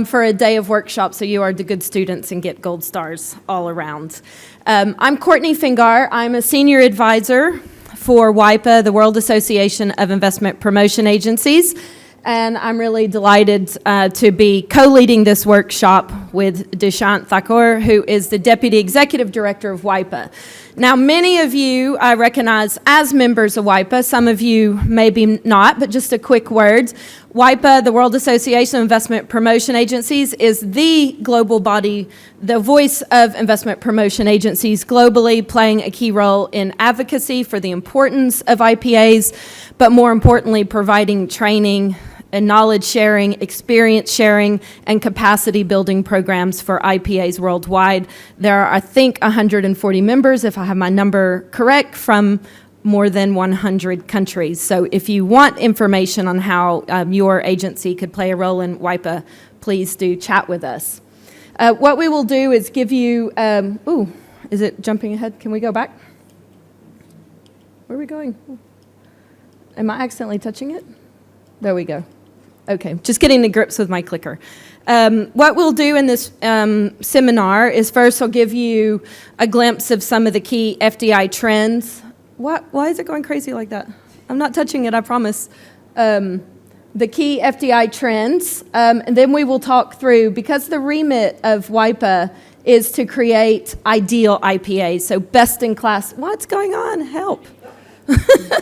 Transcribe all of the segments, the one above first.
for a day of workshop, so you are the good students and get gold stars all around. I'm Courtney Fingar. I'm a senior advisor for WAIPA, the World Association of Investment Promotion Agencies, and I'm really delighted to be co-leading this workshop with Dushyant Thakur, who is the Deputy Executive Director of WAIPA. Now, many of you I recognize as members of WAIPA, some of you maybe not, but just a quick word. WAIPA, the World Association of Investment Promotion Agencies, is the global body, the voice of investment promotion agencies globally, playing a key role in advocacy for the importance of IPAs, but more importantly, providing training and knowledge sharing, experience sharing, and capacity building programs for IPAs worldwide. There are, I think, 140 members, if I have my number correct, from more than 100 countries. So if you want information on how your agency could play a role in WAIPA, please do chat with us. What we will do is give you, is it jumping ahead? Can we go back? Where are we going? Am I accidentally touching it? There we go. Okay, just getting to grips with my clicker. What we'll do in this seminar is first I'll give you a glimpse of some of the key FDI trends. Why is it going crazy like that? I'm not touching it, I promise. The key FDI trends, and then we will talk through, because the remit of WAIPA is to create ideal IPAs, so best in class. What's going on? Help.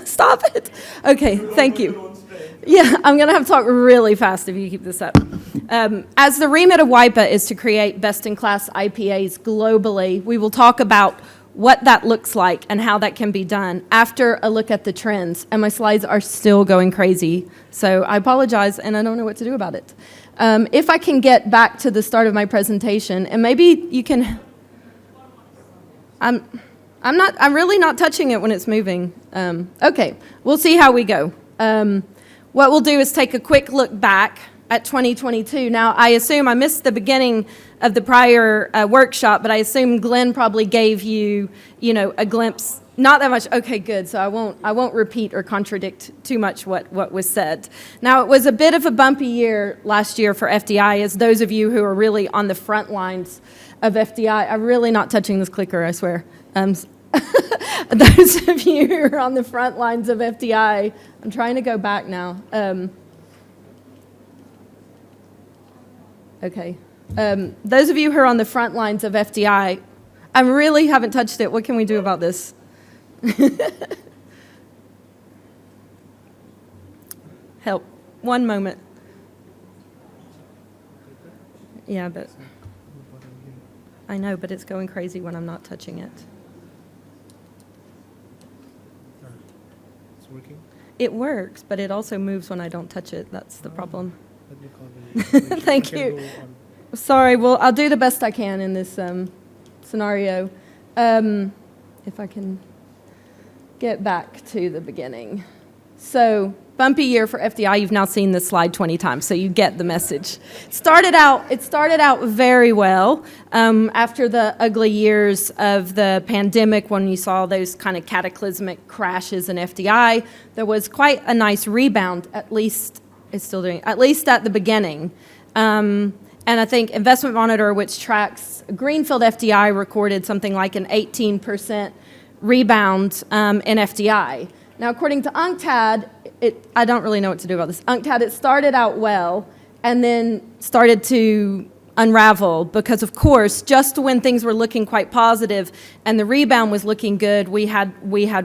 Stop it. Okay, thank you. Yeah, I'm going to have to talk really fast if you keep this up. As the remit of WAIPA is to create best-in-class IPAs globally, we will talk about what that looks like and how that can be done after a look at the trends. And my slides are still going crazy, so I apologize, and I don't know what to do about it. If I can get back to the start of my presentation, and maybe you can... I'm really not touching it when it's moving. Okay, we'll see how we go. What we'll do is take a quick look back at 2022. Now, I assume I missed the beginning of the prior workshop, but I assume Glenn probably gave you, a glimpse. Not that much. Okay, good. So I won't repeat or contradict too much what was said. Now, it was a bit of a bumpy year last year for FDI, as those of you who are really on the front lines of FDI. I'm really not touching this clicker, I swear. Those of you who are on the front lines of FDI, I'm trying to go back now. Okay. Those of you who are on the front lines of FDI, I really haven't touched it. What can we do about this? Help. One moment. Yeah, but I know, but it's going crazy when I'm not touching it. Working? It works, but it also moves when I don't touch it. That's the problem. Let me call you. Thank you. Sorry, well, I'll do the best I can in this scenario. If I can get back to the beginning. So, bumpy year for FDI. You've now seen this slide 20 times, so you get the message. It started out very well after the ugly years of the pandemic, when you saw those kind of cataclysmic crashes in FDI. There was quite a nice rebound, at least at the beginning. And I think Investment Monitor, which tracks Greenfield FDI, recorded something like an 18% rebound in FDI. Now, according to UNCTAD, I don't really know what to do about this. UNCTAD, it started out well and then started to unravel because, of course, just when things were looking quite positive and the rebound was looking good, we had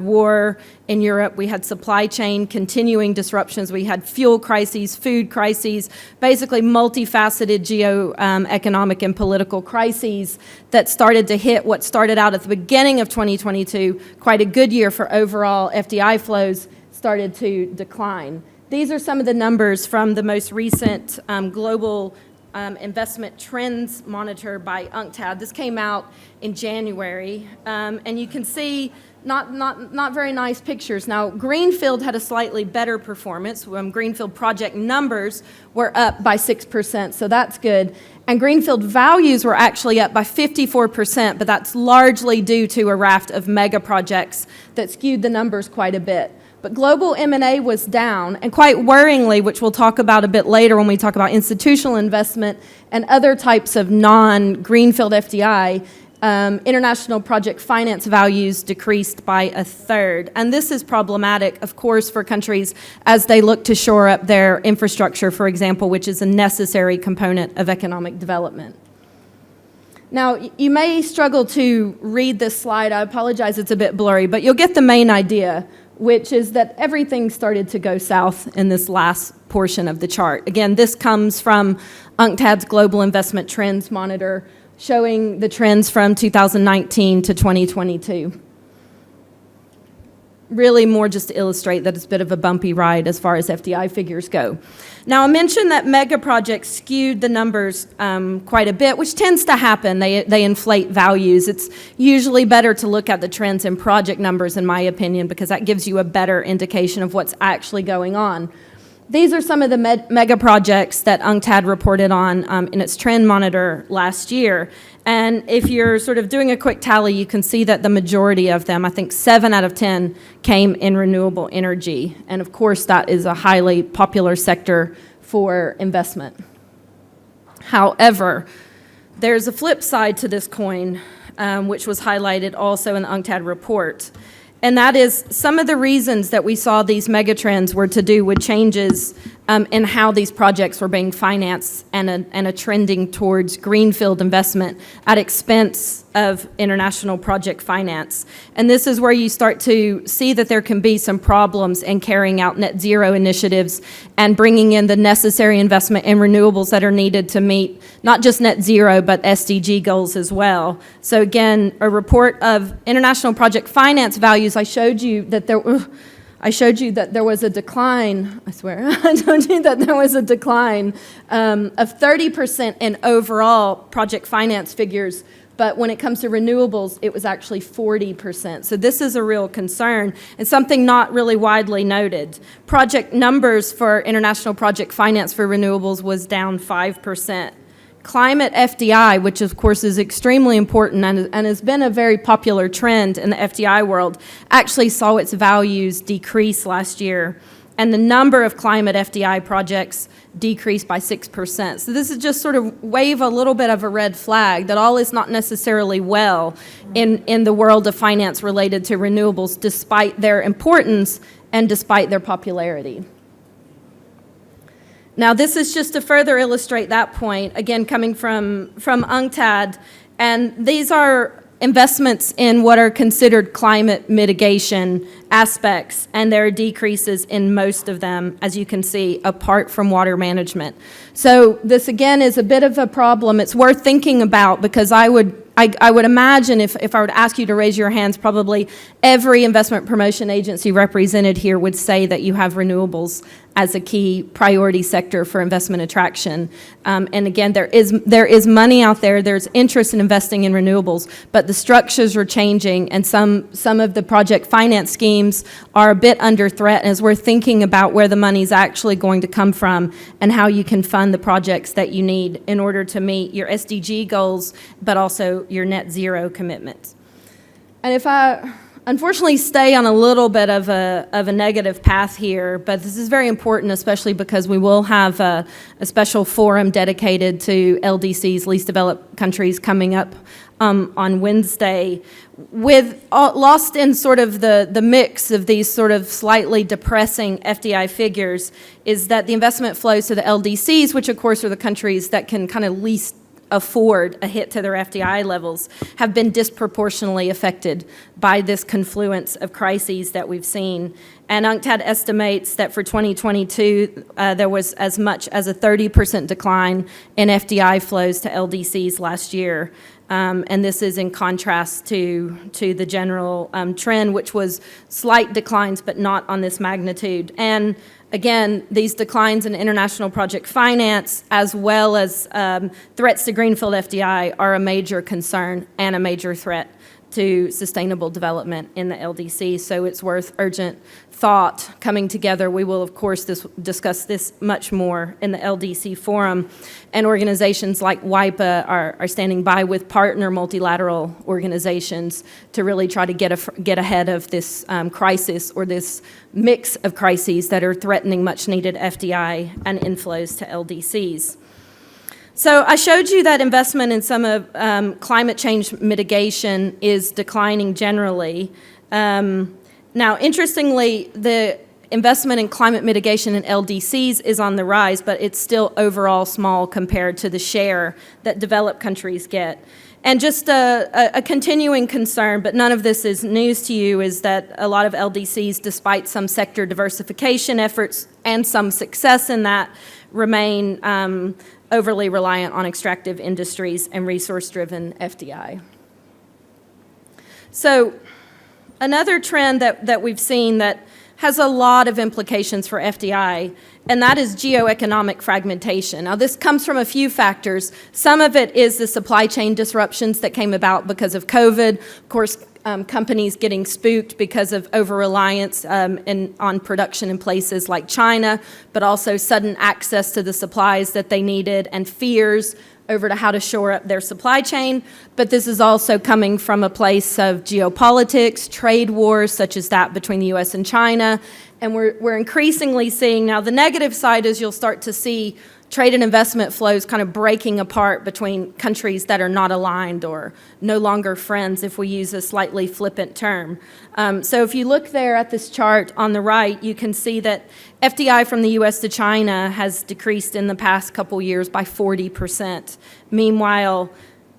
war in Europe, we had supply chain continuing disruptions, we had fuel crises, food crises, basically multifaceted geo-economic and political crises that started to hit what started out at the beginning of 2022, quite a good year for overall FDI flows, started to decline. These are some of the numbers from the most recent global investment trends monitor by UNCTAD. This came out in January, and you can see not very nice pictures. Now, Greenfield had a slightly better performance. Greenfield project numbers were up by 6%, so that's good. And Greenfield values were actually up by 54%, but that's largely due to a raft of mega projects that skewed the numbers quite a bit. But global M&A was down, and quite worryingly, which we'll talk about a bit later when we talk about institutional investment and other types of non-greenfield FDI, international project finance values decreased by a third. And this is problematic, of course, for countries as they look to shore up their infrastructure, for example, which is a necessary component of economic development. Now, you may struggle to read this slide. I apologize, it's a bit blurry, but you'll get the main idea, which is that everything started to go south in this last portion of the chart. Again, this comes from UNCTAD's Global Investment Trends Monitor, showing the trends from 2019 to 2022. Really more just to illustrate that it's a bit of a bumpy ride as far as FDI figures go. Now, I mentioned that mega projects skewed the numbers quite a bit, which tends to happen. They inflate values. It's usually better to look at the trends in project numbers, in my opinion, because that gives you a better indication of what's actually going on. These are some of the mega projects that UNCTAD reported on in its trend monitor last year. And if you're sort of doing a quick tally, you can see that the majority of them, I think 7 out of 10, came in renewable energy. And of course, that is a highly popular sector for investment. However, there's a flip side to this coin, which was highlighted also in the UNCTAD report. And that is some of the reasons that we saw these megatrends were to do with changes in how these projects were being financed and a trending towards greenfield investment at expense of international project finance. And this is where you start to see that there can be some problems in carrying out net zero initiatives and bringing in the necessary investment in renewables that are needed to meet not just net zero, but SDG goals as well. So again, a report of international project finance values, I showed you that there was a decline, I swear, I told you that there was a decline of 30% in overall project finance figures, but when it comes to renewables, it was actually 40%. So this is a real concern and something not really widely noted. Project numbers for international project finance for renewables was down 5%. Climate FDI, which of course is extremely important and has been a very popular trend in the FDI world, actually saw its values decrease last year. And the number of climate FDI projects decreased by 6%. So this is just sort of wave a little bit of a red flag that all is not necessarily well in the world of finance related to renewables, despite their importance and despite their popularity. Now, this is just to further illustrate that point, again, coming from UNCTAD, and these are investments in what are considered climate mitigation aspects, and there are decreases in most of them, as you can see, apart from water management. So this, again, is a bit of a problem. It's worth thinking about because I would imagine if I were to ask you to raise your hands, probably every investment promotion agency represented here would say that you have renewables as a key priority sector for investment attraction. And again, there is money out there, there's interest in investing in renewables, but the structures are changing and some of the project finance schemes are a bit under threat, and as we're thinking about where the money's actually going to come from and how you can fund the projects that you need in order to meet your SDG goals, but also your net zero commitments. And if I unfortunately stay on a little bit of a negative path here, but this is very important, especially because we will have a special forum dedicated to LDCs, least developed countries, coming up on Wednesday, with lost in sort of the mix of these sort of slightly depressing FDI figures is that the investment flows to the LDCs, which of course are the countries that can kind of least afford a hit to their FDI levels, have been disproportionately affected by this confluence of crises that we've seen. And UNCTAD estimates that for 2022, there was as much as a 30% decline in FDI flows to LDCs last year. And this is in contrast to the general trend, which was slight declines, but not on this magnitude. And again, these declines in international project finance, as well as threats to greenfield FDI, are a major concern and a major threat to sustainable development in the LDC. So it's worth urgent thought coming together. We will, of course, discuss this much more in the LDC forum. And organizations like WAIPA are standing by with partner multilateral organizations to really try to get ahead of this crisis, or this mix of crises that are threatening much needed FDI and inflows to LDCs. So I showed you that investment in some of climate change mitigation is declining generally. Now, interestingly, the investment in climate mitigation in LDCs is on the rise, but it's still overall small compared to the share that developed countries get. And just a continuing concern, but none of this is news to you, is that a lot of LDCs, despite some sector diversification efforts and some success in that, remain overly reliant on extractive industries and resource-driven FDI. So another trend that we've seen that has a lot of implications for FDI, and that is geoeconomic fragmentation. Now, this comes from a few factors. Some of it is the supply chain disruptions that came about because of COVID. Of course, companies getting spooked because of over-reliance on production in places like China, but also sudden access to the supplies that they needed and fears over to how to shore up their supply chain. But this is also coming from a place of geopolitics, trade wars, such as that between the US and China. And we're increasingly seeing, now the negative side is you'll start to see trade and investment flows kind of breaking apart between countries that are not aligned or no longer friends, if we use a slightly flippant term. So if you look there at this chart on the right, you can see that FDI from the US to China has decreased in the past couple years by 40%. Meanwhile,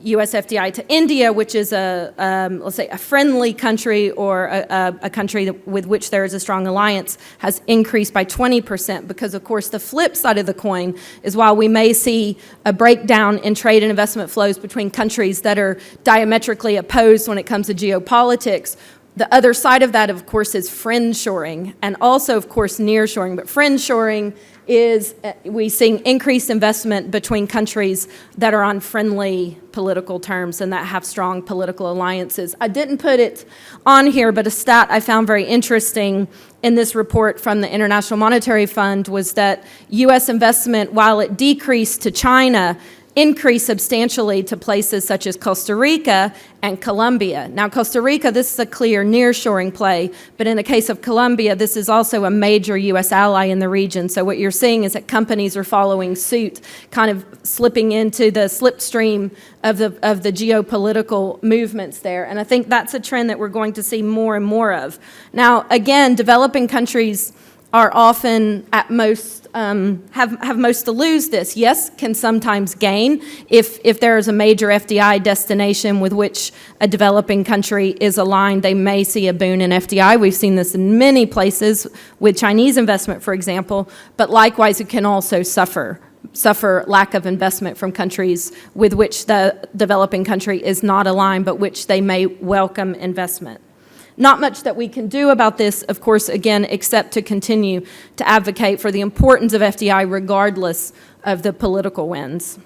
US FDI to India, which is let's say a friendly country, or a country with which there is a strong alliance, has increased by 20%, because of course the flip side of the coin is, while we may see a breakdown in trade and investment flows between countries that are diametrically opposed when it comes to geopolitics, the other side of that, of course, is friendshoring, and also, of course, nearshoring. But friendshoring is we seeing increased investment between countries that are on friendly political terms and that have strong political alliances. I didn't put it on here, but a stat I found very interesting in this report from the International Monetary Fund was that U.S. investment, while it decreased to China, increased substantially to places such as Costa Rica and Colombia. Now, Costa Rica, this is a clear nearshoring play, but in the case of Colombia, this is also a major U.S. ally in the region. So what you're seeing is that companies are following suit, kind of slipping into the slipstream of the geopolitical movements there. And I think that's a trend that we're going to see more and more of. Now, again, developing countries are often at most have most to lose this. Yes, can sometimes gain if there is a major FDI destination with which a developing country is aligned. They may see a boon in FDI. We've seen this in many places with Chinese investment, for example. But likewise, it can also suffer lack of investment from countries with which the developing country is not aligned, but which they may welcome investment. Not much that we can do about this, of course, again, except to continue to advocate for the importance of FDI regardless of the political winds.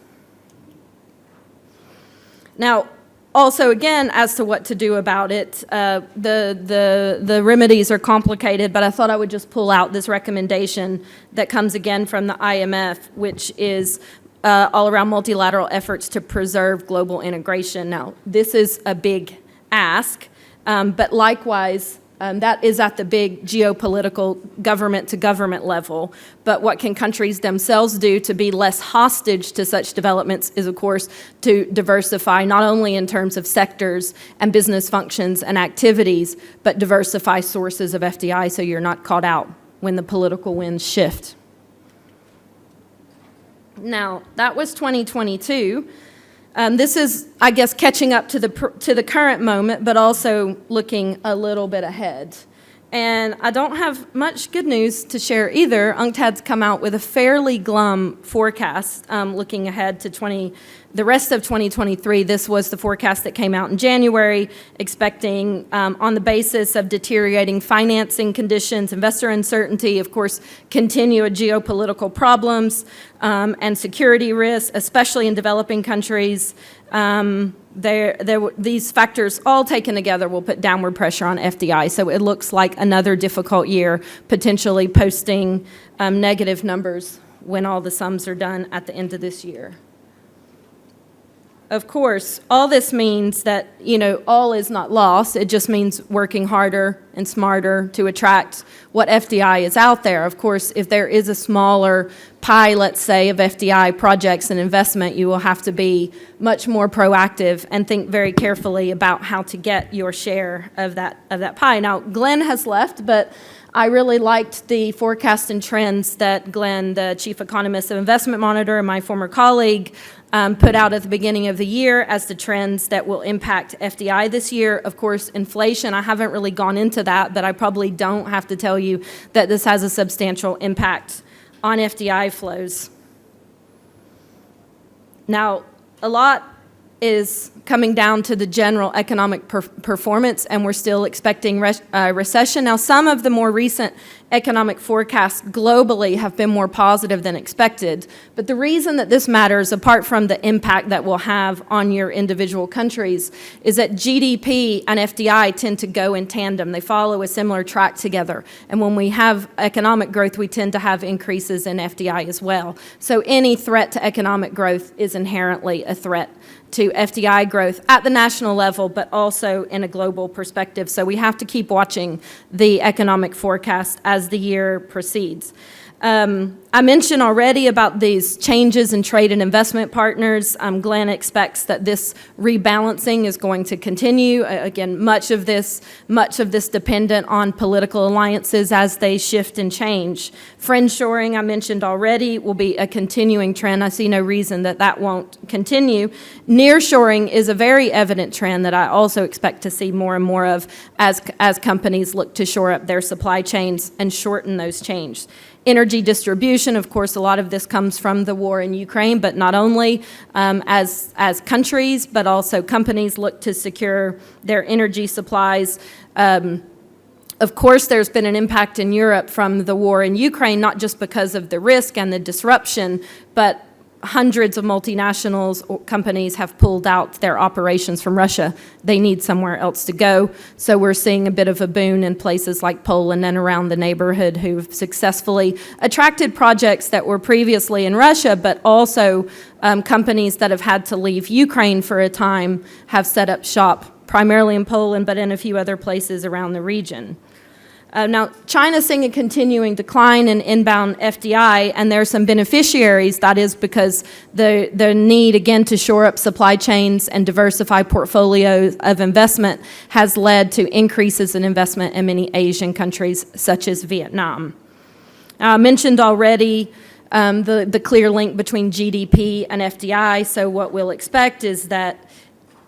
Now, also, again, as to what to do about it, the remedies are complicated, but I thought I would just pull out this recommendation that comes again from the IMF, which is all around multilateral efforts to preserve global integration. Now, this is a big ask. But likewise, that is at the big geopolitical government-to-government level. But what can countries themselves do to be less hostage to such developments is, of course, to diversify, not only in terms of sectors and business functions and activities, but diversify sources of FDI so you're not caught out when the political winds shift. Now, that was 2022. This is, I guess, catching up to the current moment, but also looking a little bit ahead. And I don't have much good news to share either. UNCTAD's come out with a fairly glum forecast looking ahead to the rest of 2023. This was the forecast that came out in January, expecting on the basis of deteriorating financing conditions, investor uncertainty, of course, continued geopolitical problems and security risks, especially in developing countries, these factors all taken together will put downward pressure on FDI. So it looks like another difficult year, potentially posting negative numbers when all the sums are done at the end of this year. Of course, all this means that, all is not lost. It just means working harder and smarter to attract what FDI is out there. Of course, if there is a smaller pie, let's say, of FDI projects and investment, you will have to be much more proactive and think very carefully about how to get your share of that pie. Now, Glenn has left, but I really liked the forecast and trends that Glenn, the chief economist of Investment Monitor and my former colleague, put out at the beginning of the year as the trends that will impact FDI this year. Of course, inflation, I haven't really gone into that, but I probably don't have to tell you that this has a substantial impact on FDI flows. Now, a lot is coming down to the general economic performance, and we're still expecting recession. Now, some of the more recent economic forecasts globally have been more positive than expected, but the reason that this matters, apart from the impact that will have on your individual countries, is that GDP and FDI tend to go in tandem. They follow a similar track together, and when we have economic growth, we tend to have increases in FDI as well. So any threat to economic growth is inherently a threat to FDI growth at the national level, but also in a global perspective. So we have to keep watching the economic forecast as the year proceeds. I mentioned already about these changes in trade and investment partners. Glenn expects that this rebalancing is going to continue. Again, much of this dependent on political alliances as they shift and change. Friendshoring, I mentioned already, will be a continuing trend. I see no reason that won't continue. Nearshoring is a very evident trend that I also expect to see more and more of as companies look to shore up their supply chains and shorten those chains. Energy distribution, of course, a lot of this comes from the war in Ukraine, but not only as countries, but also companies look to secure their energy supplies. Of course, there's been an impact in Europe from the war in Ukraine, not just because of the risk and the disruption, but hundreds of multinationals or companies have pulled out their operations from Russia. They need somewhere else to go. So we're seeing a bit of a boon in places like Poland and around the neighborhood who've successfully attracted projects that were previously in Russia, but also companies that have had to leave Ukraine for a time have set up shop primarily in Poland, but in a few other places around the region. Now, China's seeing a continuing decline in inbound FDI, and there are some beneficiaries. That is because the need, again, to shore up supply chains and diversify portfolios of investment has led to increases in investment in many Asian countries, such as Vietnam. Now, I mentioned already the clear link between GDP and FDI, so what we'll expect is that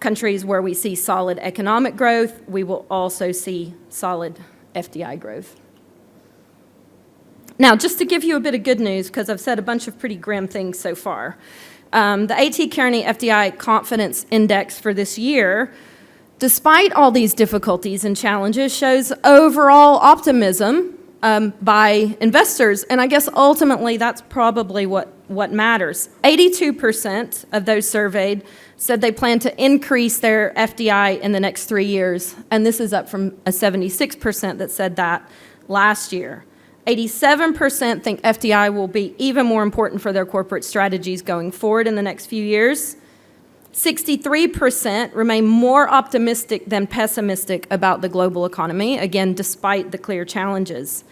countries where we see solid economic growth, we will also see solid FDI growth. Now, just to give you a bit of good news, because I've said a bunch of pretty grim things so far, the A.T. Kearney FDI Confidence Index for this year, despite all these difficulties and challenges, shows overall optimism by investors, and I guess ultimately that's probably what matters. 82% of those surveyed said they plan to increase their FDI in the next 3 years, and this is up from a 76% that said that last year. 87% think FDI will be even more important for their corporate strategies going forward in the next few years. 63% remain more optimistic than pessimistic about the global economy, again, despite the clear challenges.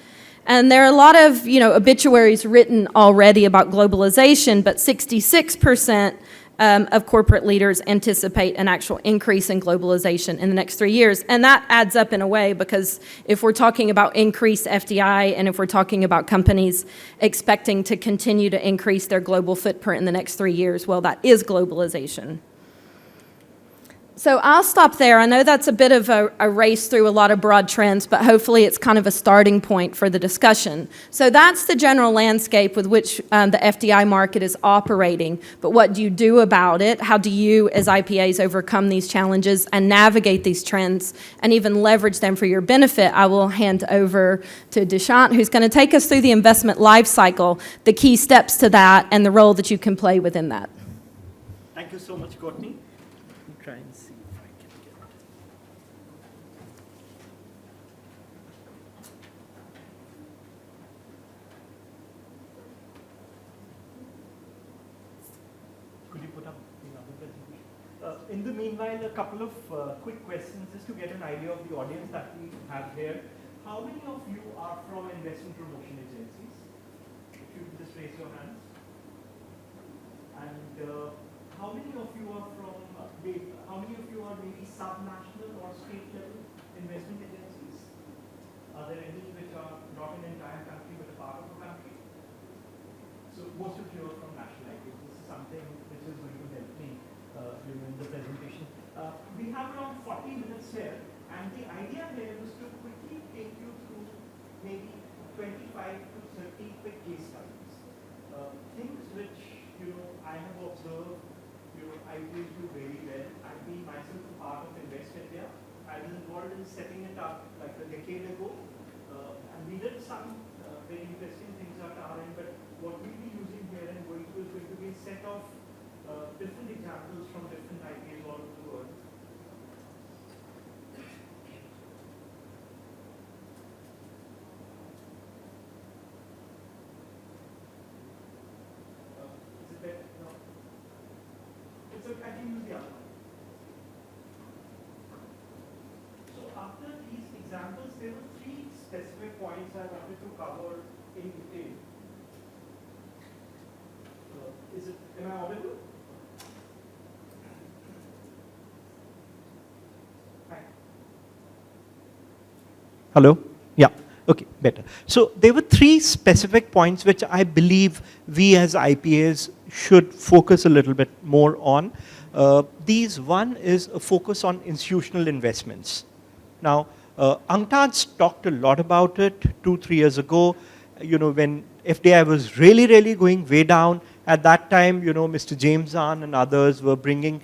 And there are a lot of, obituaries written already about globalization, but 66% of corporate leaders anticipate an actual increase in globalization in the next 3 years. And that adds up in a way, because if we're talking about increased FDI and if we're talking about companies expecting to continue to increase their global footprint in the next 3 years, well, that is globalization. So I'll stop there. I know that's a bit of a race through a lot of broad trends, but hopefully it's kind of a starting point for the discussion. So that's the general landscape with which the FDI market is operating. But what do you do about it? How do you, as IPAs, overcome these challenges and navigate these trends and even leverage them for your benefit? I will hand over to Dushyant, who's going to take us through the investment life cycle, the key steps to that, and the role that you can play within that. Thank you so much, Courtney. Try and In the meanwhile, a couple of quick questions just to get an idea of the audience that we have here. How many of you are from investment promotion agencies? If you could just raise your hands. And how many of you are from, how many of you are maybe sub-national or state level investment agencies? Are there any which are not an entire country but a part of the country? So most of you are from national IPAs. This is something which is going to help me during the presentation. We have around 40 minutes here, and the idea here was to quickly take you through maybe 25 to 30 quick case studies. Things which I have observed IPAs do very well. I've been myself a part of Invest India. I was involved in setting it up like a decade ago, and we did some very interesting things at our end, but what we'll be using here and going through is going to be a set of different examples from different IPAs all over the world. Is it better? No. It's okay, I can use the other one. So after these examples, there were 3 specific points I wanted to cover in detail. Am I audible? Hi. Hello? Yeah. Okay, better. So there were 3 specific points which I believe we as IPAs should focus a little bit more on. One is a focus on institutional investments. Now, Angtad's talked a lot about it 2-3 years ago, when FDI was really going way down. At that time, Mr. James Zahn and others were bringing,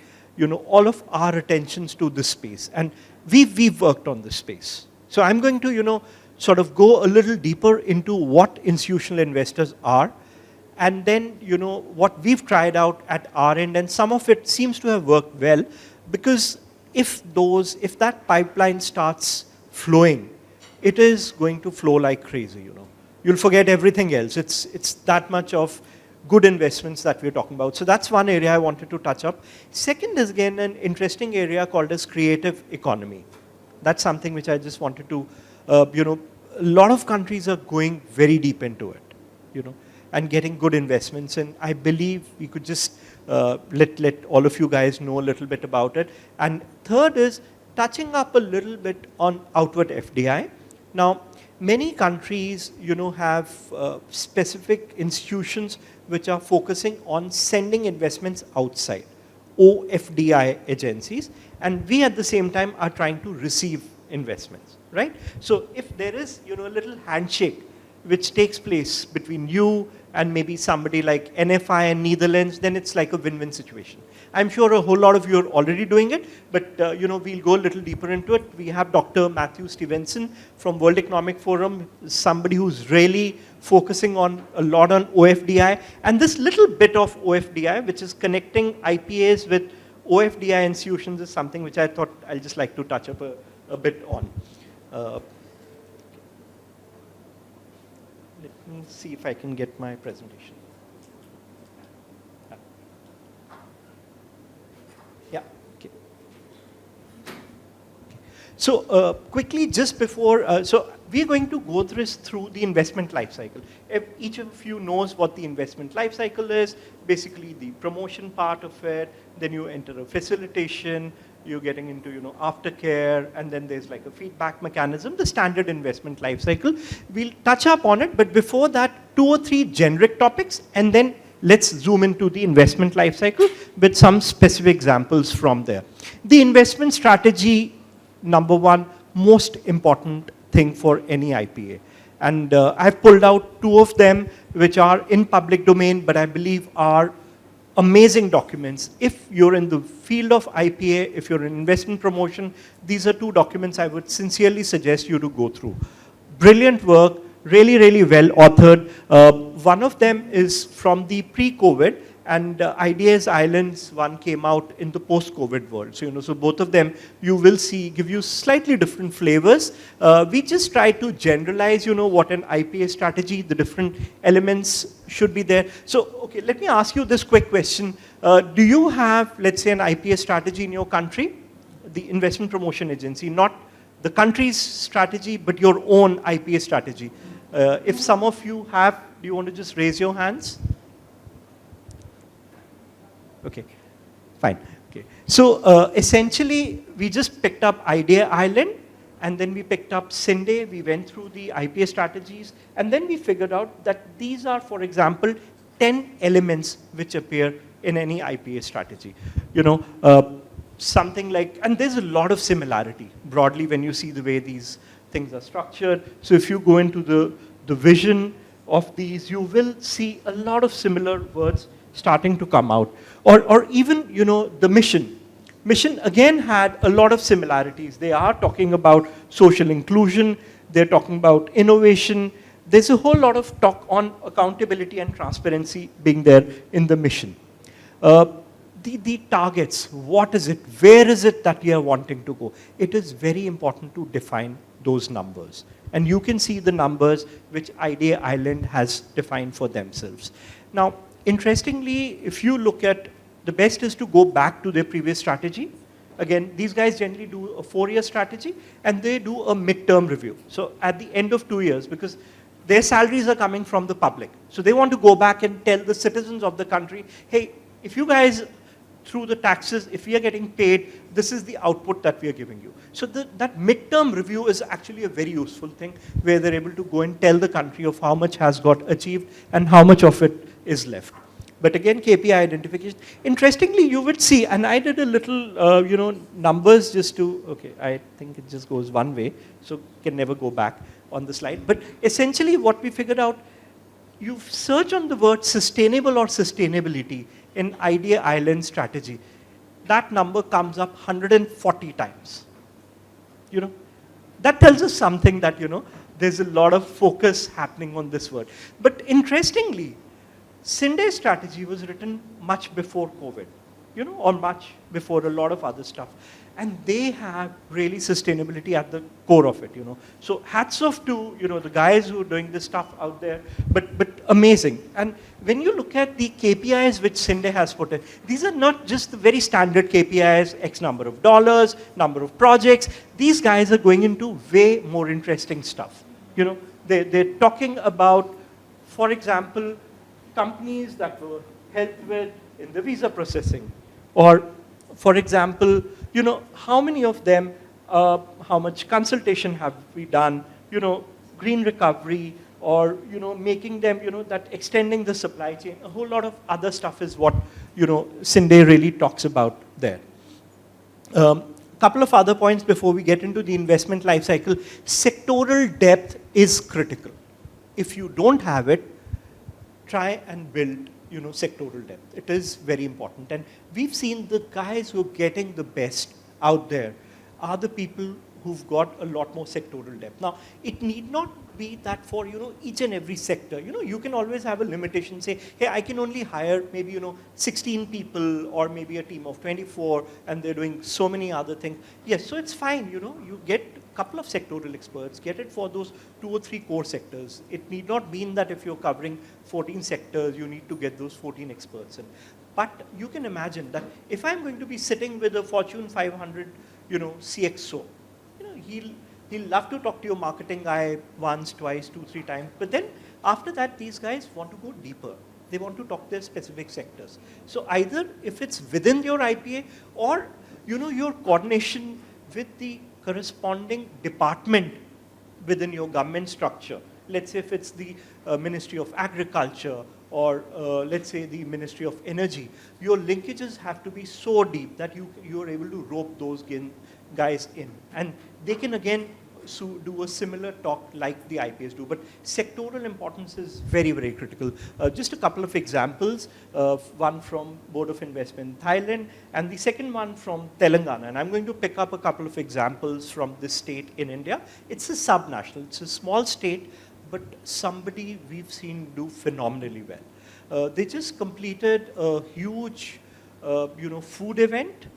all of our attentions to this space. And we've worked on this space. So I'm going to, sort of go a little deeper into what institutional investors are. And then, what we've tried out at our end, and some of it seems to have worked well, because if that pipeline starts flowing, it is going to flow like crazy, You'll forget everything else. It's that much of good investments that we're talking about. So that's one area I wanted to touch up. Second is again an interesting area called as creative economy. That's something which I just wanted to, a lot of countries are going very deep into it, and getting good investments. And I believe we could just let all of you guys know a little bit about it. And third is touching up a little bit on outward FDI. Now, many countries, have specific institutions which are focusing on sending investments outside, OFDI agencies, and we at the same time are trying to receive investments, right? So if there is, a little handshake which takes place between you and maybe somebody like NFI in Netherlands, then it's like a win-win situation. I'm sure a whole lot of you are already doing it, but we'll go a little deeper into it. We have Dr. Matthew Stevenson from World Economic Forum, somebody who's really focusing on a lot on OFDI. And this little bit of OFDI, which is connecting IPAs with OFDI institutions, is something which I thought I'll just like to touch up a bit on. Let me see if I can get my presentation. Yeah, okay. So quickly, just before, so we're going to go through the investment life cycle. Each of you knows what the investment life cycle is, basically the promotion part of it, then you enter a facilitation, you're getting into aftercare, and then there's like a feedback mechanism, the standard investment life cycle. We'll touch up on it, but before that, 2 or 3 generic topics, and then let's zoom into the investment life cycle with some specific examples from there. The investment strategy, number 1, most important thing for any IPA. And I've pulled out 2 of them which are in public domain, but I believe are amazing documents. If you're in the field of IPA, if you're in investment promotion, these are 2 documents I would sincerely suggest you to go through. Brilliant work, really well authored. One of them is from the pre-COVID, and Ideas Islands one came out in the post-COVID world. So, so both of them you will see give you slightly different flavors. We just try to generalize, what an IPA strategy, the different elements should be there. So, okay, let me ask you this quick question. Do you have, let's say, an IPA strategy in your country? The investment promotion agency, not the country's strategy, but your own IPA strategy. If some of you have, do you want to just raise your hands? Okay, fine. Okay. So essentially, we just picked up Idea Island, and then we picked up Sinde. We went through the IPA strategies, and then we figured out that these are, for example, 10 elements which appear in any IPA strategy. You know, something like, and there's a lot of similarity broadly when you see the way these things are structured. So if you go into the vision of these, you will see a lot of similar words starting to come out. Or even, you know, the mission. Mission again had a lot of similarities. They are talking about social inclusion, they're talking about innovation. There's a whole lot of talk on accountability and transparency being there in the mission. The targets, what is it, where is it that we are wanting to go? It is very important to define those numbers. And you can see the numbers which Idea Island has defined for themselves. Now, interestingly, if you look at, the best is to go back to their previous strategy. Again, these guys generally do a 4-year strategy, and they do a midterm review. So at the end of 2 years, because their salaries are coming from the public. So they want to go back and tell the citizens of the country, hey, if you guys, through the taxes, if we are getting paid, this is the output that we are giving you. So that midterm review is actually a very useful thing, where they're able to go and tell the country of how much has got achieved and how much of it is left. But again, KPI identification. Interestingly, you would see, and I did a little, you know, numbers just to, okay, I think it just goes one way, so can never go back on the slide. But essentially what we figured out, you search on the word sustainable or sustainability in Idea Island strategy. That number comes up 140 times. You know, that tells us something that, you know, there's a lot of focus happening on this word. But interestingly, Sinde's strategy was written much before COVID, you know, or much before a lot of other stuff. And they have really sustainability at the core of it, you know. So hats off to, you know, the guys who are doing this stuff out there, but amazing. And when you look at the KPIs which Sinde has put in, these are not just the very standard KPIs, X number of dollars, number of projects. These guys are going into way more interesting stuff. You know, they're talking about, for example, companies that were helped with in the visa processing. Or, for example, you know, how many of them, how much consultation have we done, you know, green recovery, or, you know, making them, you know, that extending the supply chain. A whole lot of other stuff is what, you know, Sinde really talks about there. Couple of other points before we get into the investment life cycle. Sectoral depth is critical. If you don't have it, try and build, you know, sectoral depth. It is very important. And we've seen the guys who are getting the best out there are the people who've got a lot more sectoral depth. Now, it need not be that for, you know, each and every sector. You know, you can always have a limitation, say, hey, I can only hire maybe, you know, 16 people or maybe a team of 24, and they're doing so many other things. Yes, so it's fine, you know, you get a couple of sectoral experts, get it for those 2 or 3 core sectors. It need not mean that if you're covering 14 sectors, you need to get those 14 experts in. But you can imagine that if I'm going to be sitting with a Fortune 500, you know, CXO, you know, he'll love to talk to your marketing guy once, twice, 2, 3 times. But then after that, these guys want to go deeper. They want to talk their specific sectors. So either if it's within your IPA or, you know, your coordination with the corresponding department within your government structure. Let's say if it's the Ministry of Agriculture or let's say the Ministry of Energy, your linkages have to be so deep that you are able to rope those guys in. And they can again do a similar talk like the IPAs do. But sectoral importance is very, very critical. Just a couple of examples, one from Board of Investment in Thailand and the second one from Telangana. And I'm going to pick up a couple of examples from this state in India. It's a subnational, it's a small state, but somebody we've seen do phenomenally well. They just completed a huge, you know, food event,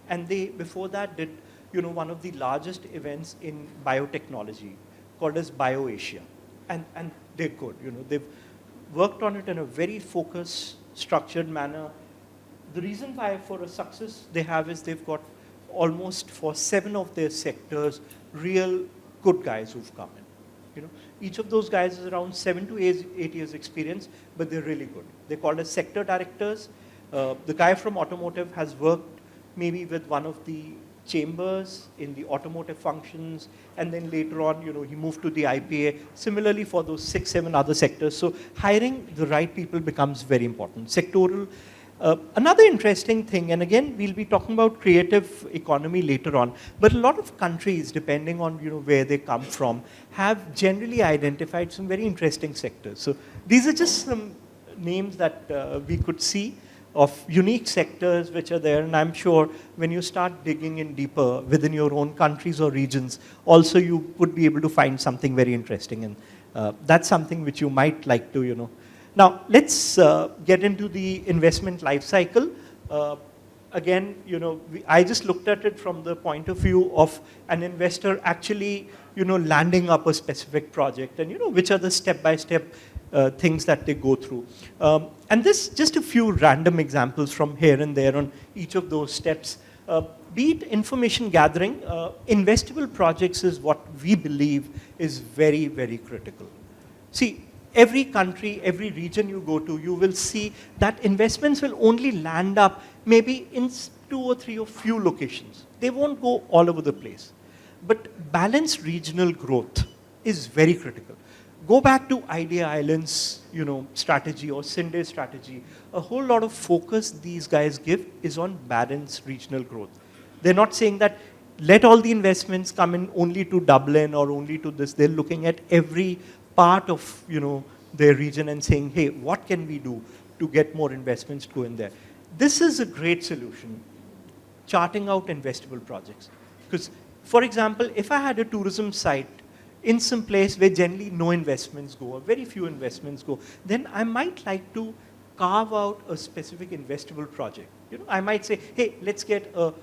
and they before that did, you know, one of the largest events in biotechnology called as BioAsia, and they're good. You know, they've worked on it in a very focused, structured manner. The reason why for a success they have is they've got almost for 7 of their sectors, real good guys who've come in. Each of those guys is around 7 to 8 years experience, but they're really good. They're called as sector directors. The guy from automotive has worked maybe with one of the chambers in the automotive functions, and then later on, he moved to the IPA. Similarly for those 6, 7 other sectors. So hiring the right people becomes very important. Sectoral. Another interesting thing, and again, we'll be talking about creative economy later on, but a lot of countries, depending on where they come from, have generally identified some very interesting sectors. So these are just some names that we could see of unique sectors which are there, and I'm sure when you start digging in deeper within your own countries or regions, also you would be able to find something very interesting, and that's something which you might like to, Now, let's get into the investment life cycle. Again, I just looked at it from the point of view of an investor actually, landing up a specific project and, which are the step-by-step things that they go through. And this, just a few random examples from here and there on each of those steps. Be it information gathering, investable projects is what we believe is very, very critical. See, every country, every region you go to, you will see that investments will only land up maybe in 2 or 3 or few locations. They won't go all over the place. But balanced regional growth is very critical. Go back to Idea Island's, strategy or Cinde's strategy. A whole lot of focus these guys give is on balanced regional growth. They're not saying that let all the investments come in only to Dublin or only to this. They're looking at every part of their region and saying, hey, what can we do to get more investments to go in there? This is a great solution, charting out investable projects. Because, for example, if I had a tourism site in some place where generally no investments go, or very few investments go, then I might like to carve out a specific investable project. I might say, hey, let's get a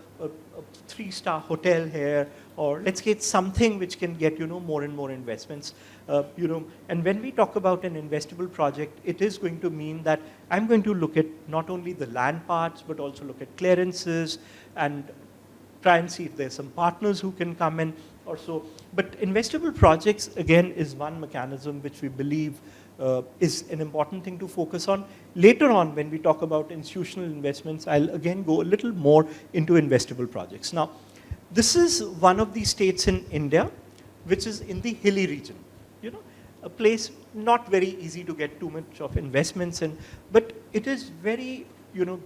3-star hotel here, or let's get something which can get, more and more investments. And when we talk about an investable project, it is going to mean that I'm going to look at not only the land parts, but also look at clearances and try and see if there's some partners who can come in or so. But investable projects, again, is one mechanism which we believe is an important thing to focus on. Later on, when we talk about institutional investments, I'll again go a little more into investable projects. Now, this is one of the states in India, which is in the hilly region. A place not very easy to get too much of investments in, but it is very,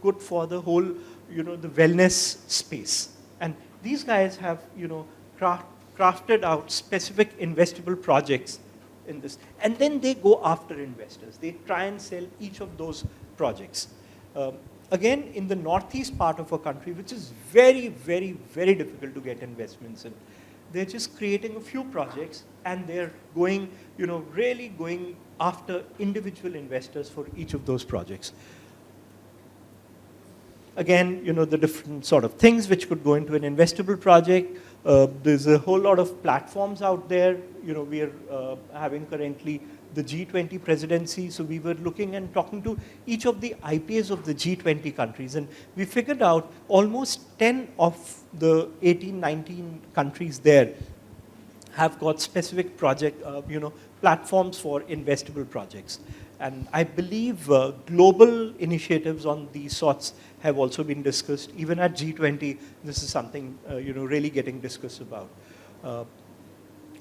good for the whole, the wellness space. And these guys have, crafted out specific investable projects in this. And then they go after investors. They try and sell each of those projects. Again, in the northeast part of our country, which is very, very, very difficult to get investments in, they're just creating a few projects and they're going, really going after individual investors for each of those projects. Again, the different sort of things which could go into an investable project. There's a whole lot of platforms out there. We are having currently the G20 presidency. So we were looking and talking to each of the IPAs of the G20 countries. And we figured out almost 10 of the 18, 19 countries there have got specific project, platforms for investable projects. And I believe global initiatives on these sorts have also been discussed. Even at G20, this is something really getting discussed about.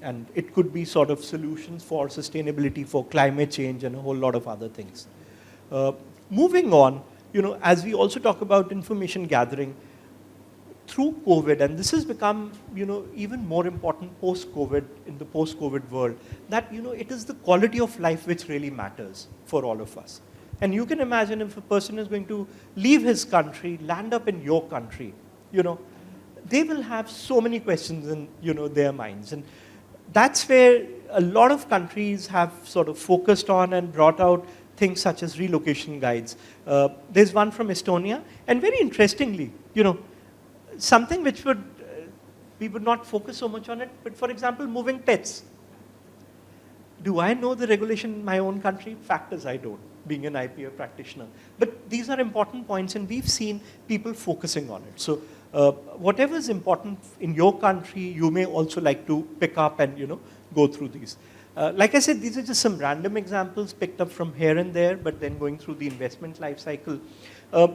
And it could be sort of solutions for sustainability, for climate change, and a whole lot of other things. Moving on, as we also talk about information gathering, through COVID, and this has become, even more important post-COVID, in the post-COVID world, that, it is the quality of life which really matters for all of us. And you can imagine if a person is going to leave his country, land up in your country, they will have so many questions in, their minds. And that's where a lot of countries have sort of focused on and brought out things such as relocation guides. There's one from Estonia, and very interestingly, something which we would not focus so much on it, but for example, moving pets. Do I know the regulation in my own country? Fact is I don't, being an IPA practitioner. But these are important points, and we've seen people focusing on it. So whatever is important in your country, you may also like to pick up and go through these. Like I said, these are just some random examples picked up from here and there, but then going through the investment life cycle.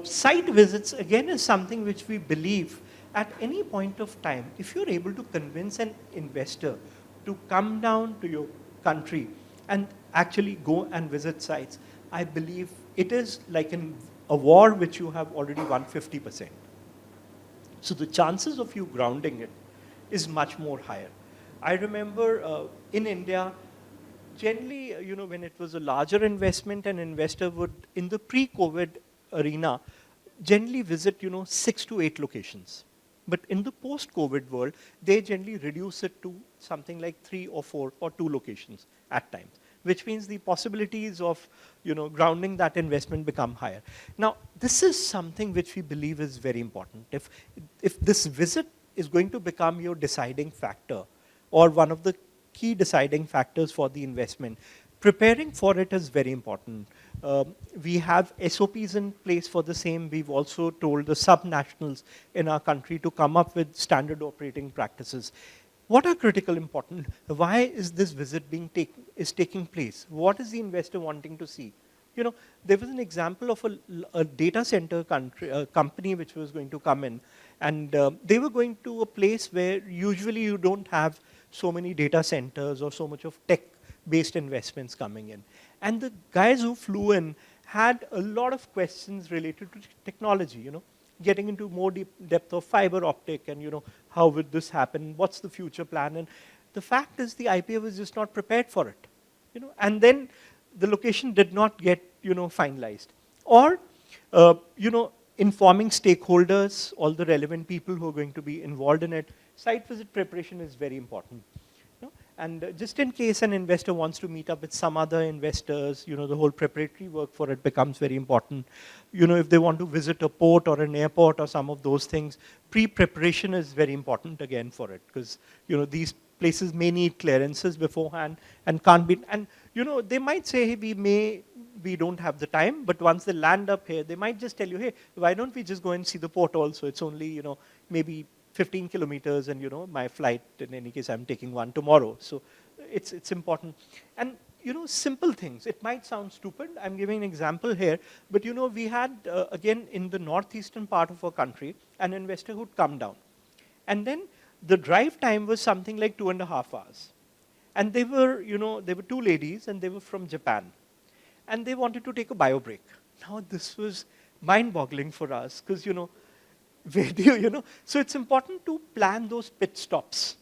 Site visits, again, is something which we believe at any point of time, if you're able to convince an investor to come down to your country and actually go and visit sites, I believe it is like a war which you have already won 50%. So the chances of you grounding it is much more higher. I remember in India, generally, when it was a larger investment, an investor would, in the pre-COVID arena, generally visit, 6 to 8 locations. But in the post-COVID world, they generally reduce it to something like 3 or 4 or 2 locations at times, which means the possibilities of, grounding that investment become higher. Now, this is something which we believe is very important. If this visit is going to become your deciding factor or one of the key deciding factors for the investment, preparing for it is very important. We have SOPs in place for the same. We've also told the subnationals in our country to come up with standard operating practices. What are critical important? Why is this visit taking place? What is the investor wanting to see? There was an example of a data center company which was going to come in, and they were going to a place where usually you don't have so many data centers or so much of tech-based investments coming in. And the guys who flew in had a lot of questions related to technology, getting into more deep depth of fiber optic and, how would this happen? What's the future plan? And the fact is the IPA was just not prepared for it, and then the location did not get, finalized. Or, informing stakeholders, all the relevant people who are going to be involved in it. Site visit preparation is very important. And just in case an investor wants to meet up with some other investors, the whole preparatory work for it becomes very important. If they want to visit a port or an airport or some of those things, pre-preparation is very important again for it, because, these places may need clearances beforehand and can't be, and, they might say, hey, we don't have the time, but once they land up here, they might just tell you, hey, why don't we just go and see the port also? It's only, maybe 15 kilometers and, my flight, in any case, I'm taking one tomorrow. So it's important. And, simple things. It might sound stupid. I'm giving an example here. But, we had, again, in the northeastern part of our country, an investor who'd come down. And then the drive time was something like 2.5 hours. And they were, they were 2 ladies, and they were from Japan. And they wanted to take a bio break. Now, this was mind-boggling for us, because, where do you, so it's important to plan those pit stops,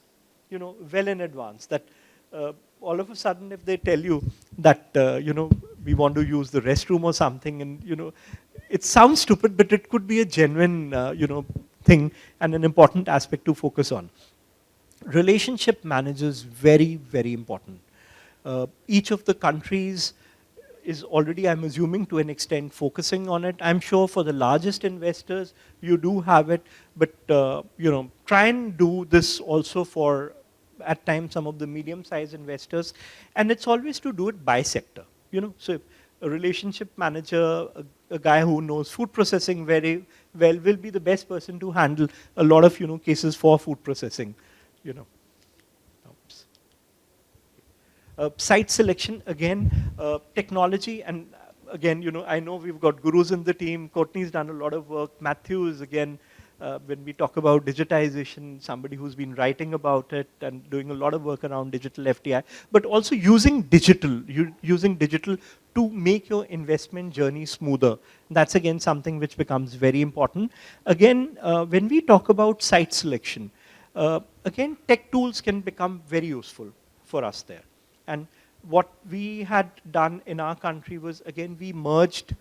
well in advance, that all of a sudden if they tell you that, we want to use the restroom or something, and, it sounds stupid, but it could be a genuine, thing and an important aspect to focus on. Relationship managers, very, very important. Each of the countries is already, I'm assuming, to an extent focusing on it. I'm sure for the largest investors, you do have it, but try and do this also for, at times, some of the medium-sized investors. And it's always to do it by sector. So if a relationship manager, a guy who knows food processing very well, will be the best person to handle a lot of cases for food processing. Oops. Site selection, again, technology, and again, I know we've got gurus in the team. Courtney's done a lot of work. Matthew is, again, when we talk about digitization, somebody who's been writing about it and doing a lot of work around digital FDI, but also using digital to make your investment journey smoother. That's, again, something which becomes very important. Again, when we talk about site selection, again, tech tools can become very useful for us there. And what we had done in our country was, again, we merged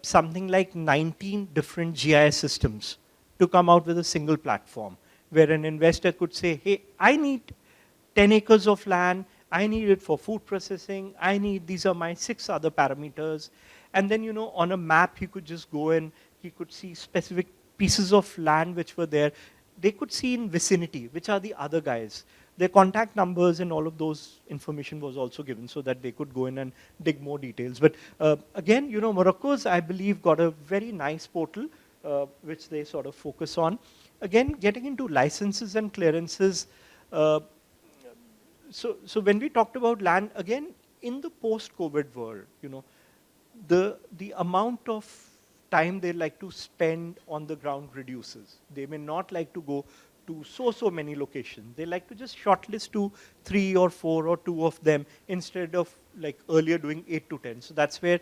something like 19 different GIS systems to come out with a single platform, where an investor could say, hey, I need 10 acres of land, I need it for food processing, these are my 6 other parameters. And then, on a map, he could just go in, he could see specific pieces of land which were there. They could see in vicinity, which are the other guys. their contact numbers and all of those information was also given so that they could go in and dig more details. But again, Morocco's, I believe, got a very nice portal which they sort of focus on. Again, getting into licenses and clearances. So when we talked about land, again, in the post-COVID world, the amount of time they like to spend on the ground reduces. They may not like to go to so many locations. They like to just shortlist to 3 or 4 or 2 of them instead of like earlier doing 8 to 10. So that's where,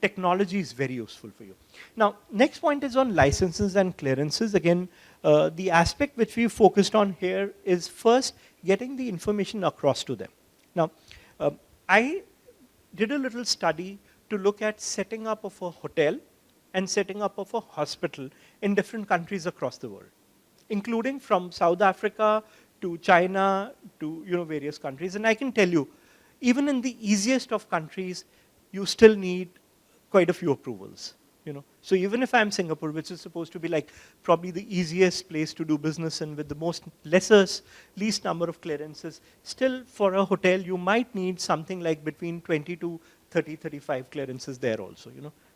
technology is very useful for you. Now, next point is on licenses and clearances. Again, the aspect which we focused on here is first getting the information across to them. Now, I did a little study to look at setting up of a hotel and setting up of a hospital in different countries across the world, including from South Africa to China to various countries. And I can tell you, even in the easiest of countries, you still need quite a few approvals. So even if I'm Singapore, which is supposed to be like probably the easiest place to do business and with the least number of clearances, still for a hotel you might need something like between 20 to 30, 35 clearances there also.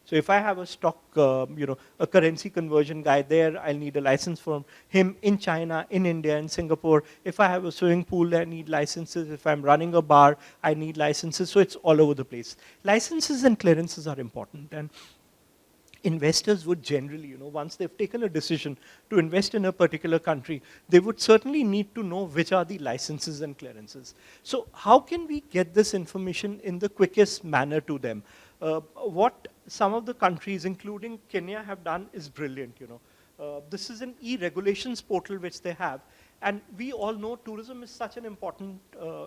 So if I have a stock, a currency conversion guy there, I'll need a license from him in China, in India, in Singapore. If I have a swimming pool, I need licenses. If I'm running a bar, I need licenses. So it's all over the place. Licenses and clearances are important. And investors would generally, once they've taken a decision to invest in a particular country, they would certainly need to know which are the licenses and clearances. So how can we get this information in the quickest manner to them? What some of the countries, including Kenya, have done is brilliant. This is an e-regulations portal which they have. And we all know tourism is such an important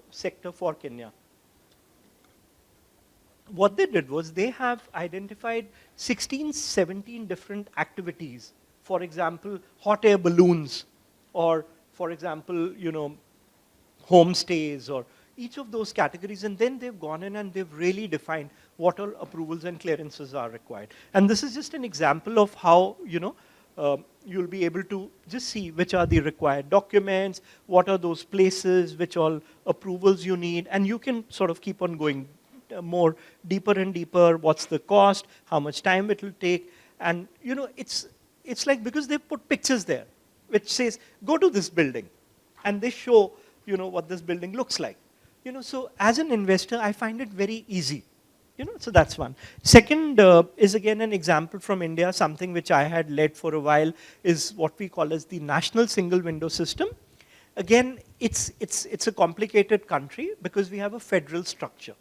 sector for Kenya. What they did was they have identified 16, 17 different activities. For example, hot air balloons, or for example, homestays, or each of those categories. And then they've gone in and they've really defined what all approvals and clearances are required. And this is just an example of how, you'll be able to just see which are the required documents, what are those places, which all approvals you need, and you can sort of keep on going more deeper and deeper, what's the cost, how much time it will take. And it's like, because they put pictures there which says go to this building, and they show what this building looks like. So as an investor, I find it very easy. So that's one. Second is again an example from India, something which I had led for a while, is what we call as the National Single Window System. Again, it's a complicated country because we have a federal structure.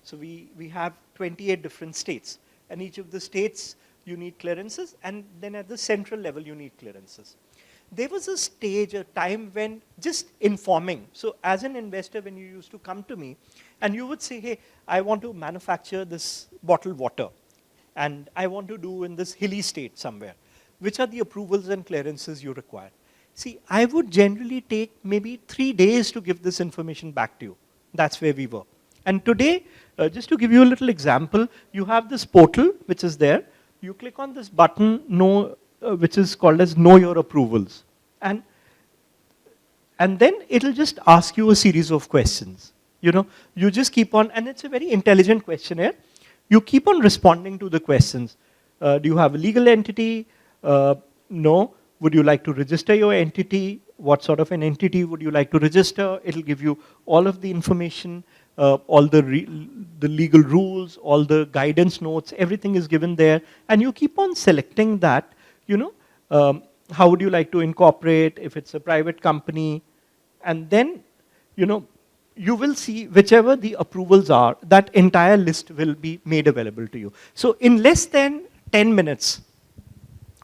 So we have 28 different states, and each of the states you need clearances, and then at the central level you need clearances. There was a stage, a time when just informing. So as an investor, when you used to come to me, and you would say, hey, I want to manufacture this bottled water, and I want to do in this hilly state somewhere. Which are the approvals and clearances you require? See, I would generally take maybe 3 days to give this information back to you. That's where we were. And today, just to give you a little example, you have this portal which is there. You click on this button, which is called as Know Your Approvals. And then it'll just ask you a series of questions. You just keep on, and it's a very intelligent questionnaire. You keep on responding to the questions. Do you have a legal entity? No. Would you like to register your entity? What sort of an entity would you like to register? It'll give you all of the information. All the legal rules, all the guidance notes, everything is given there. And you keep on selecting that, how would you like to incorporate, if it's a private company. And then, you will see whichever the approvals are, that entire list will be made available to you. So in less than 10 minutes,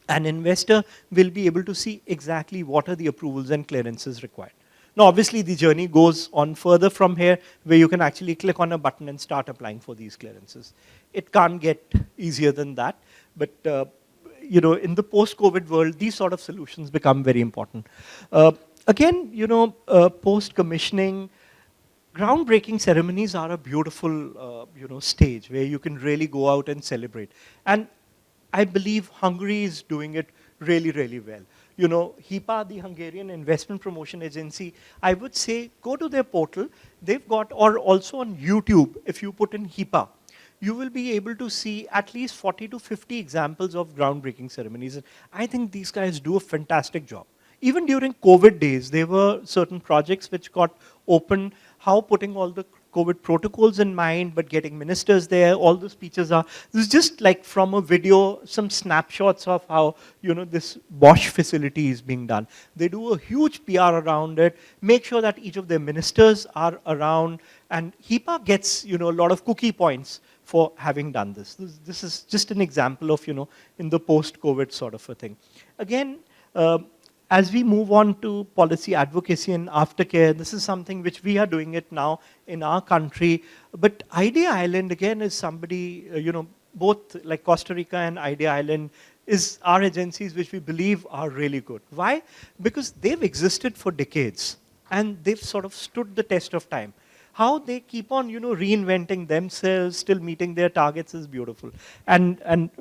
an investor will be able to see exactly what are the approvals and clearances required. Now, obviously, the journey goes on further from here, where you can actually click on a button and start applying for these clearances. It can't get easier than that. But in the post-COVID world, these sort of solutions become very important. Again, post-commissioning, groundbreaking ceremonies are a beautiful, stage where you can really go out and celebrate. And I believe Hungary is doing it really, really well. HIPA, the Hungarian Investment Promotion Agency, I would say go to their portal. They've got, or also on YouTube, if you put in HIPA, you will be able to see at least 40 to 50 examples of groundbreaking ceremonies. And I think these guys do a fantastic job. Even during COVID days, there were certain projects which got open, how putting all the COVID protocols in mind, but getting ministers there, all the speeches are, this is just like from a video, some snapshots of how, this Bosch facility is being done. They do a huge PR around it, make sure that each of their ministers are around, and HIPA gets, a lot of cookie points for having done this. This is just an example of, in the post-COVID sort of a thing. Again, as we move on to policy advocacy and aftercare, this is something which we are doing it now in our country. But Idea Island, again, is somebody, both like Costa Rica and Idea Island is our agencies which we believe are really good. Why? Because they've existed for decades and they've sort of stood the test of time. How they keep on, reinventing themselves, still meeting their targets is beautiful. And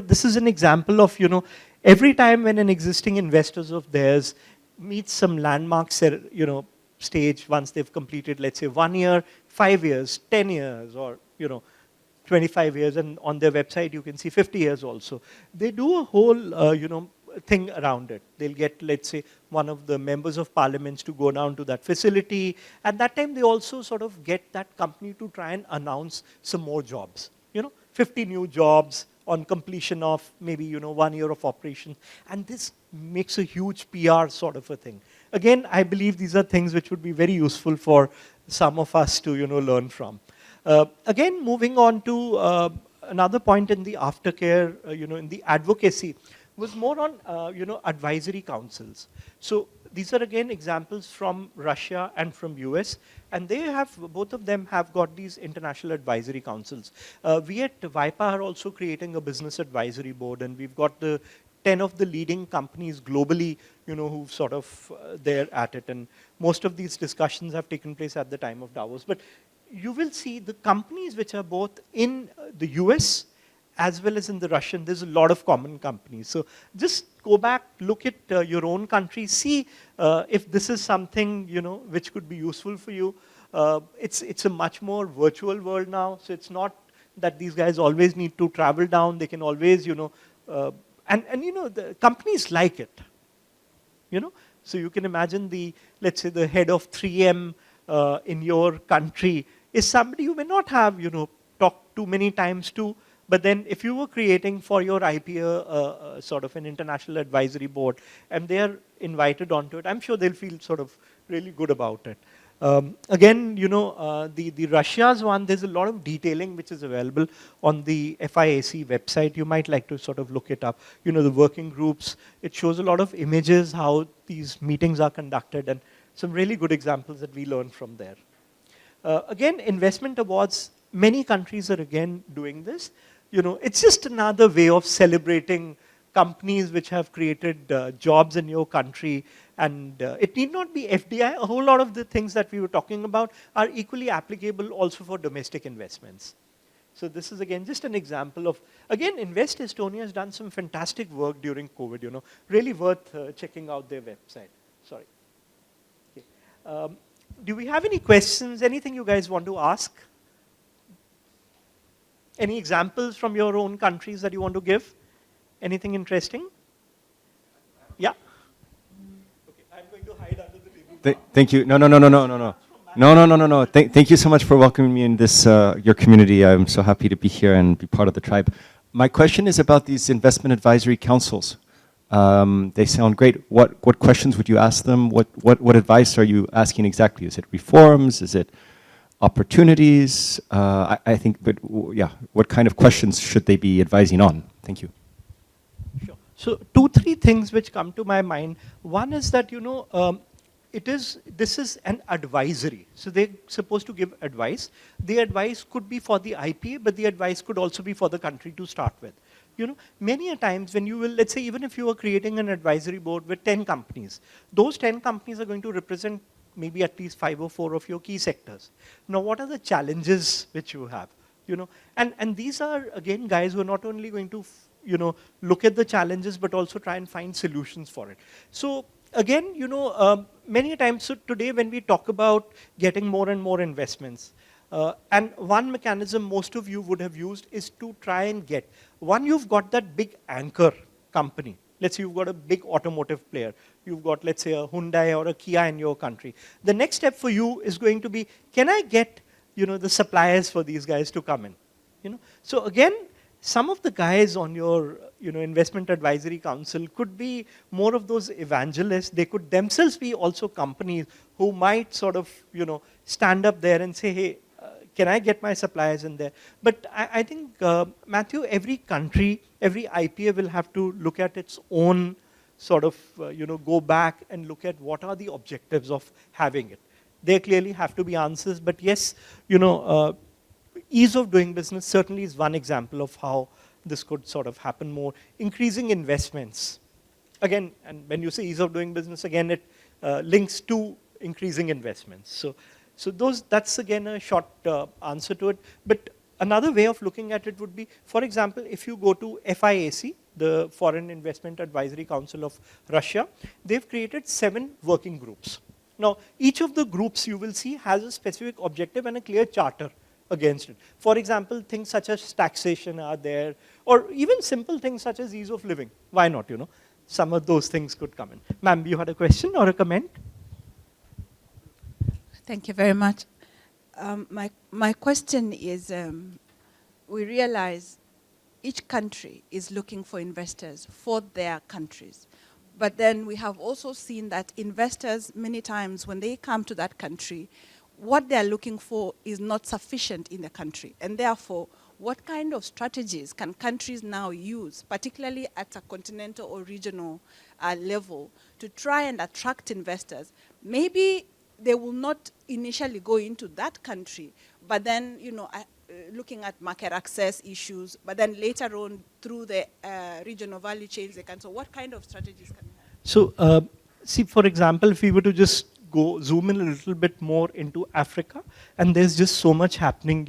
this is an example of, every time when an existing investors of theirs meets some landmark, stage once they've completed, let's say 1 year, 5 years, 10 years, or 25 years, and on their website you can see 50 years also. They do a whole, thing around it. They'll get, let's say, one of the members of parliaments to go down to that facility. At that time, they also sort of get that company to try and announce some more jobs. 50 new jobs on completion of maybe, 1 year of operation. And this makes a huge PR sort of a thing. Again, I believe these are things which would be very useful for some of us to, learn from. Again, moving on to another point in the aftercare, in the advocacy, was more on, advisory councils. So these are again examples from Russia and from US, and they have, both of them have got these international advisory councils. We at WAIPA are also creating a business advisory board, and we've got the 10 of the leading companies globally, who sort of they're at it, and most of these discussions have taken place at the time of Davos. But you will see the companies which are both in the US as well as in the Russian, there's a lot of common companies. So just go back, look at your own country, see if this is something, which could be useful for you. It's a much more virtual world now, so it's not that these guys always need to travel down. They can always, the companies like it, So you can imagine let's say the head of 3M in your country is somebody you may not have, talked too many times to. But then if you were creating for your IPA sort of an international advisory board and they're invited onto it, I'm sure they'll feel sort of really good about it. Again, the Russia's one, there's a lot of detailing which is available on the FIAC website. You might like to sort of look it up. The working groups, it shows a lot of images, how these meetings are conducted, and some really good examples that we learned from there. Again, investment awards, many countries are again doing this. It's just another way of celebrating companies which have created jobs in your country. And it need not be FDI. A whole lot of the things that we were talking about are equally applicable also for domestic investments. So this is again just an example of, again, Invest Estonia has done some fantastic work during COVID, really worth checking out their website. Sorry. Okay. Do we have any questions? Anything you guys want to ask? Any examples from your own countries that you want to give? Anything interesting? Yeah. Okay, I'm going to hide under the table. Thank you. No. Thank you so much for welcoming me in this your community. I'm so happy to be here and be part of the tribe. My question is about these investment advisory councils. They sound great. What questions would you ask them? What advice are you asking exactly? Is it reforms? Is it opportunities? I think, but yeah, what kind of questions should they be advising on? Thank you. Sure. So 2-3 things which come to my mind. One is that, this is an advisory. So they're supposed to give advice. The advice could be for the IPA, but the advice could also be for the country to start with. Many a times when you will, let's say, even if you are creating an advisory board with 10 companies, those 10 companies are going to represent maybe at least 5 or 4 of your key sectors. Now, what are the challenges which you have? And these are, again, guys who are not only going to look at the challenges, but also try and find solutions for it. So again, many times, so today when we talk about getting more and more investments, and one mechanism most of you would have used is to try and get, one, you've got that big anchor company. Let's say you've got a big automotive player. You've got, let's say, a Hyundai or a Kia in your country. The next step for you is going to be, can I get, the suppliers for these guys to come in? So again, some of the guys on your, investment advisory council could be more of those evangelists. They could themselves be also companies who might sort of, stand up there and say, hey, can I get my suppliers in there? But I think, Matthew, every country, every IPA will have to look at its own sort of, go back and look at what are the objectives of having it. There clearly have to be answers, but yes, ease of doing business certainly is one example of how this could sort of happen more. Increasing investments. Again, and when you say ease of doing business, again, it links to increasing investments. So that's again a short answer to it. But another way of looking at it would be, for example, if you go to FIAC, the Foreign Investment Advisory Council of Russia, they've created 7 working groups. Now, each of the groups you will see has a specific objective and a clear charter against it. For example, things such as taxation are there, or even simple things such as ease of living. Why not, Some of those things could come in. Ma'am, you had a question or a comment? Thank you very much. My question is, we realize each country is looking for investors for their countries. But then we have also seen that investors, many times when they come to that country, what they're looking for is not sufficient in the country. And therefore, what kind of strategies can countries now use, particularly at a continental or regional level, to try and attract investors? Maybe they will not initially go into that country, but then, looking at market access issues, but then later on through the regional value chains, they can. So what kind of strategies can we have? So, see, for example, if we were to just zoom in a little bit more into Africa, and there's just so much happening,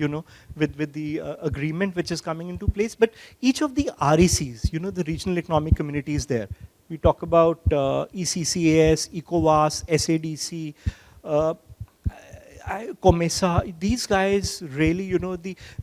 with the agreement which is coming into place. But each of the RECs, the regional economic communities there, we talk about ECCAS, ECOWAS, SADC, COMESA, these guys really,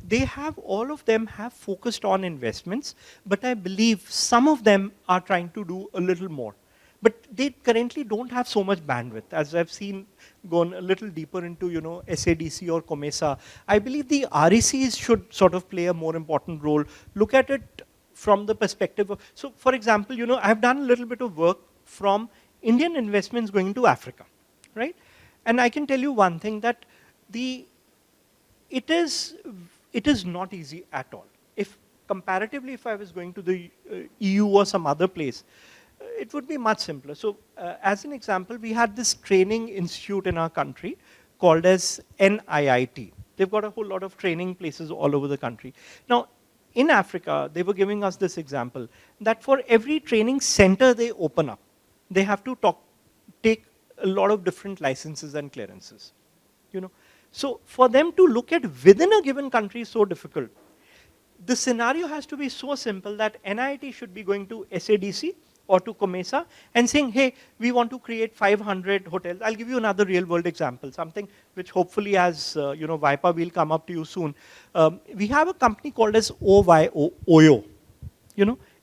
they have, all of them have focused on investments, but I believe some of them are trying to do a little more. But they currently don't have so much bandwidth. As I've seen, gone a little deeper into, SADC or COMESA, I believe the RECs should sort of play a more important role. Look at it from the perspective of, so for example, I've done a little bit of work from Indian investments going into Africa, right? And I can tell you one thing, that it is not easy at all. If comparatively, if I was going to the EU or some other place, it would be much simpler. So as an example, we had this training institute in our country called as NIIT. They've got a whole lot of training places all over the country. Now, in Africa, they were giving us this example, that for every training center they open up, they have to take a lot of different licenses and clearances. So for them to look at within a given country is so difficult. The scenario has to be so simple that NIIT should be going to SADC or to COMESA and saying, hey, we want to create 500 hotels. I'll give you another real world example, something which hopefully as WAIPA will come up to you soon. We have a company called as OYO.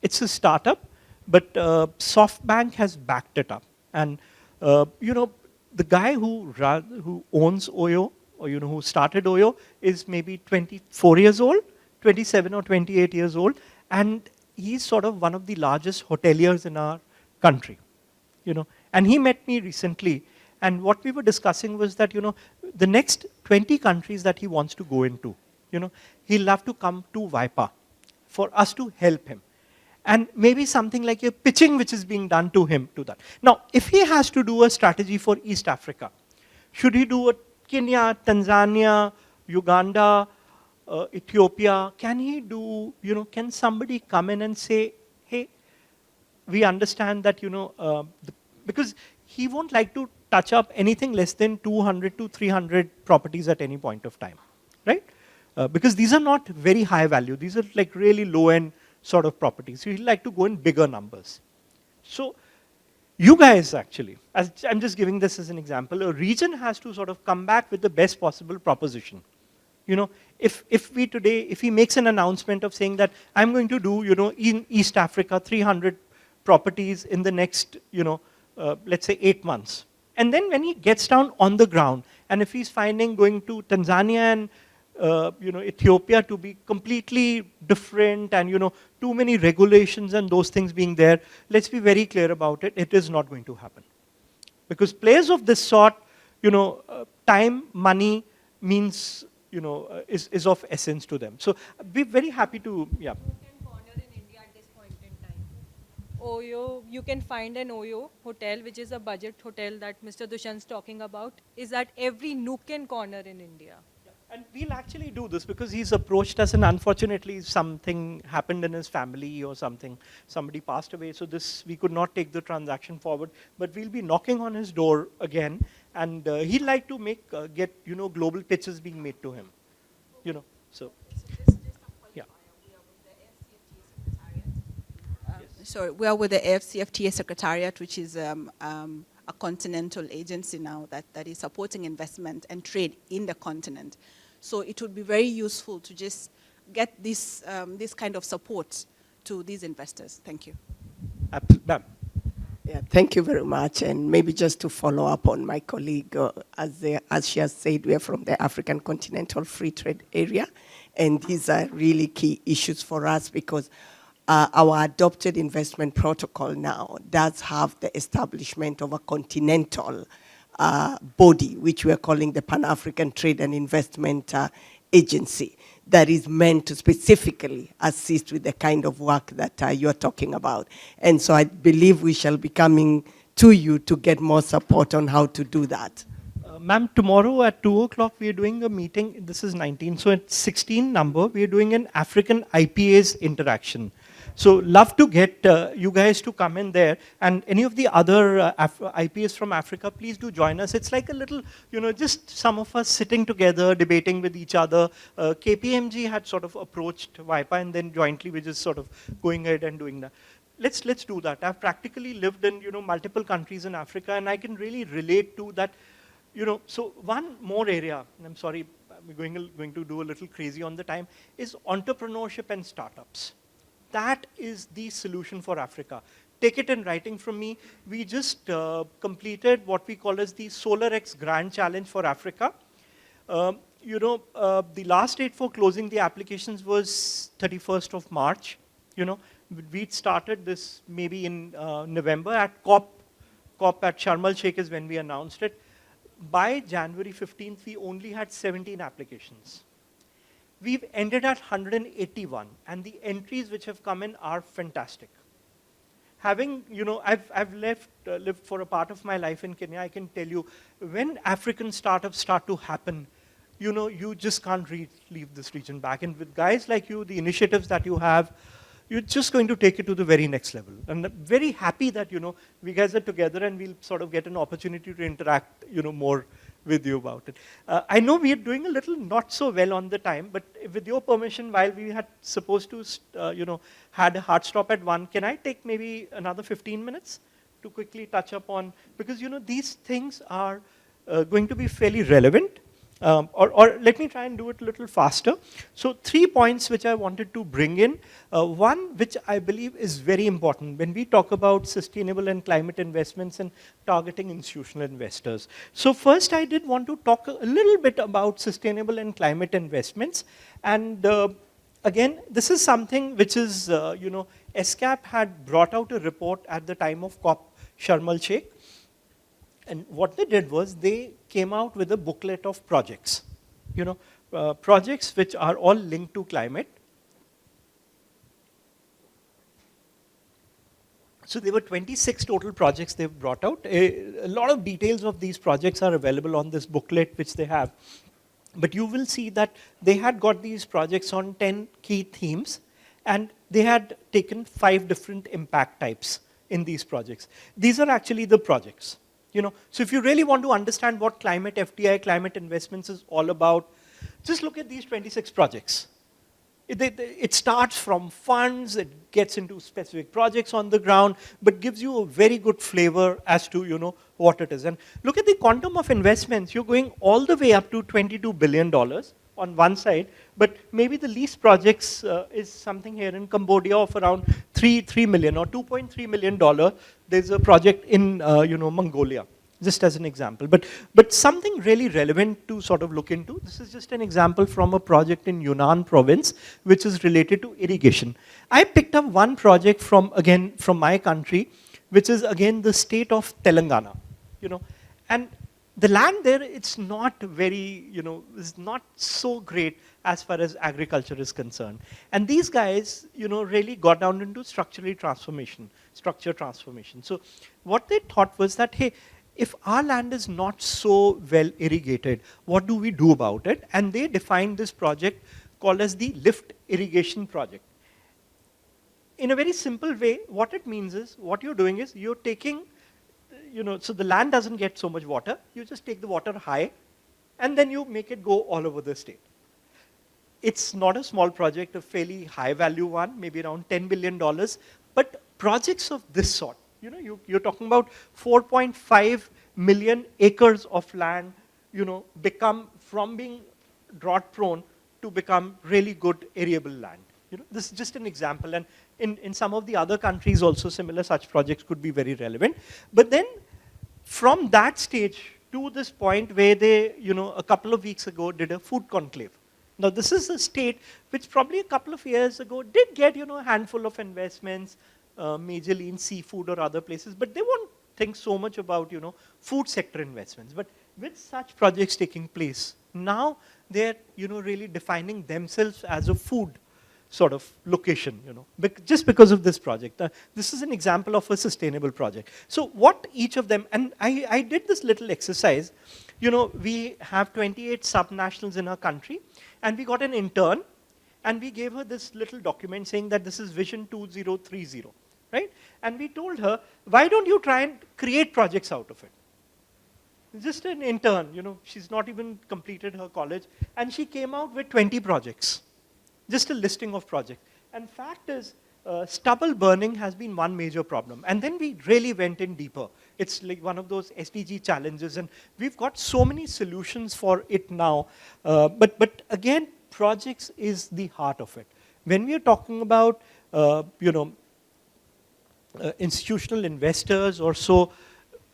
It's a startup, but SoftBank has backed it up. And the guy who owns OYO, or who started OYO, is maybe 24 years old, 27 or 28 years old, and he's sort of one of the largest hoteliers in our country. And he met me recently, and what we were discussing was that the next 20 countries that he wants to go into, he'll have to come to WAIPA for us to help him. And maybe something like a pitching which is being done to him to that. Now, if he has to do a strategy for East Africa, should he do a Kenya, Tanzania, Uganda, Ethiopia? Can he do, can somebody come in and say, hey, we understand that, because he won't like to touch up anything less than 200 to 300 properties at any point of time, right? Because these are not very high value. These are like really low end sort of properties. So he'd like to go in bigger numbers. So you guys actually, as I'm just giving this as an example, a region has to sort of come back with the best possible proposition. You know, if he makes an announcement of saying that I'm going to do, you know, in East Africa, 300 properties in the next, you know, let's say 8 months. And then when he gets down on the ground, and if he's finding going to Tanzania and you know, Ethiopia to be completely different and, you know, too many regulations and those things being there, let's be very clear about it, it is not going to happen. Because players of this sort, you know, time, money means, you know, is of essence to them. So be very happy to, yeah. Corner in India at this point in time. Oyo, you can find an Oyo hotel, which is a budget hotel that Mr. Dushan's talking about, is at every nook and corner in India. And we'll actually do this because he's approached us and unfortunately something happened in his family or something, somebody passed away, so this, we could not take the transaction forward, but we'll be knocking on his door again and he'd like to make, get, you know, global pitches being made to him, you know, so. Yeah. So we are with the AFCFTA Secretariat, which is a continental agency now that is supporting investment and trade in the continent. So it would be very useful to just get this, this kind of support to these investors. Thank you. Ma'am. Yeah, thank you very much. And maybe just to follow up on my colleague, as she has said, we are from the African Continental Free Trade Area. And these are really key issues for us because our adopted investment protocol now does have the establishment of a continental body, which we are calling the Pan-African Trade and Investment Agency, that is meant to specifically assist with the kind of work that you're talking about. And so I believe we shall be coming to you to get more support on how to do that. Ma'am, tomorrow at 2 o'clock, we are doing a meeting. This is 19, so at 16 number, we are doing an African IPAs interaction. So love to get you guys to come in there, and any of the other IPAs from Africa, please do join us. It's like a little, you know, just some of us sitting together, debating with each other. KPMG had sort of approached WAIPA, and then jointly we're just sort of going ahead and doing that. Let's do that. I've practically lived in, you know, multiple countries in Africa, and I can really relate to that. You know, so one more area, and I'm sorry, we're going to do a little crazy on the time, is entrepreneurship and startups. That is the solution for Africa. Take it in writing from me. We just completed what we call as the SolarX Grand Challenge for Africa. You know, the last date for closing the applications was 31st of March. You know, we'd started this maybe in November at COP at Sharm el-Sheikh is when we announced it. By January 15th, we only had 17 applications. We've ended at 181, and the entries which have come in are fantastic. Having, you know, I've lived for a part of my life in Kenya, I can tell you, when African startups start to happen, you know, you just can't leave this region back. And with guys like you, the initiatives that you have, you're just going to take it to the very next level. And I'm very happy that, you know, we guys are together and we'll sort of get an opportunity to interact, you know, more with you about it. I know we are doing a little not so well on the time, but with your permission, while we had supposed to, you know, had a hard stop at 1, can I take maybe another 15 minutes to quickly touch upon, because, you know, these things are going to be fairly relevant. Or let me try and do it a little faster. So 3 points which I wanted to bring in. One which I believe is very important when we talk about sustainable and climate investments and targeting institutional investors. So first I did want to talk a little bit about sustainable and climate investments. And again, this is something which is, you know, SCAP had brought out a report at the time of COP Sharm el-Sheikh. And what they did was they came out with a booklet of projects, you know, projects which are all linked to climate. So there were 26 total projects they've brought out. A lot of details of these projects are available on this booklet which they have. But you will see that they had got these projects on 10 key themes, and they had taken 5 different impact types in these projects. These are actually the projects. You know, so if you really want to understand what climate FDI, climate investments is all about, just look at these 26 projects. It starts from funds, it gets into specific projects on the ground, but gives you a very good flavor as to what it is. And look at the quantum of investments. You're going all the way up to $22 billion on one side, but maybe the least projects is something here in Cambodia of around 3 million or $2.3 million. There's a project in Mongolia, just as an example. But something really relevant to sort of look into. This is just an example from a project in Yunnan province, which is related to irrigation. I picked up one project from my country, which is again the state of Telangana, and the land there, it's not very, is not so great as far as agriculture is concerned. And these guys, really got down into structure transformation. So what they thought was that, hey, if our land is not so well irrigated, what do we do about it? And they defined this project called as the lift irrigation project. In a very simple way, what it means is, what you're doing is, you're taking, so the land doesn't get so much water, you just take the water high, and then you make it go all over the state. It's not a small project, a fairly high value one, maybe around $10 billion, but projects of this sort, you're talking about 4.5 million acres of land, become from being drought prone to become really good arable land. This is just an example, and in some of the other countries also similar such projects could be very relevant. But then from that stage to this point where they, a couple of weeks ago did a food conclave. Now this is a state which probably a couple of years ago did get, a handful of investments, majorly in seafood or other places, but they won't think so much about, food sector investments. But with such projects taking place, now they're, really defining themselves as a food sort of location, just because of this project. This is an example of a sustainable project. So what each of them, and I did this little exercise, we have 28 subnationals in our country, and we got an intern, and we gave her this little document saying that this is Vision 2030, right? And we told her, why don't you try and create projects out of it? Just an intern, she's not even completed her college, and she came out with 20 projects. Just a listing of projects. And fact is, stubble burning has been one major problem. And then we really went in deeper. It's like one of those SDG challenges, and we've got so many solutions for it now. But again, projects is the heart of it. When we are talking about, institutional investors or so,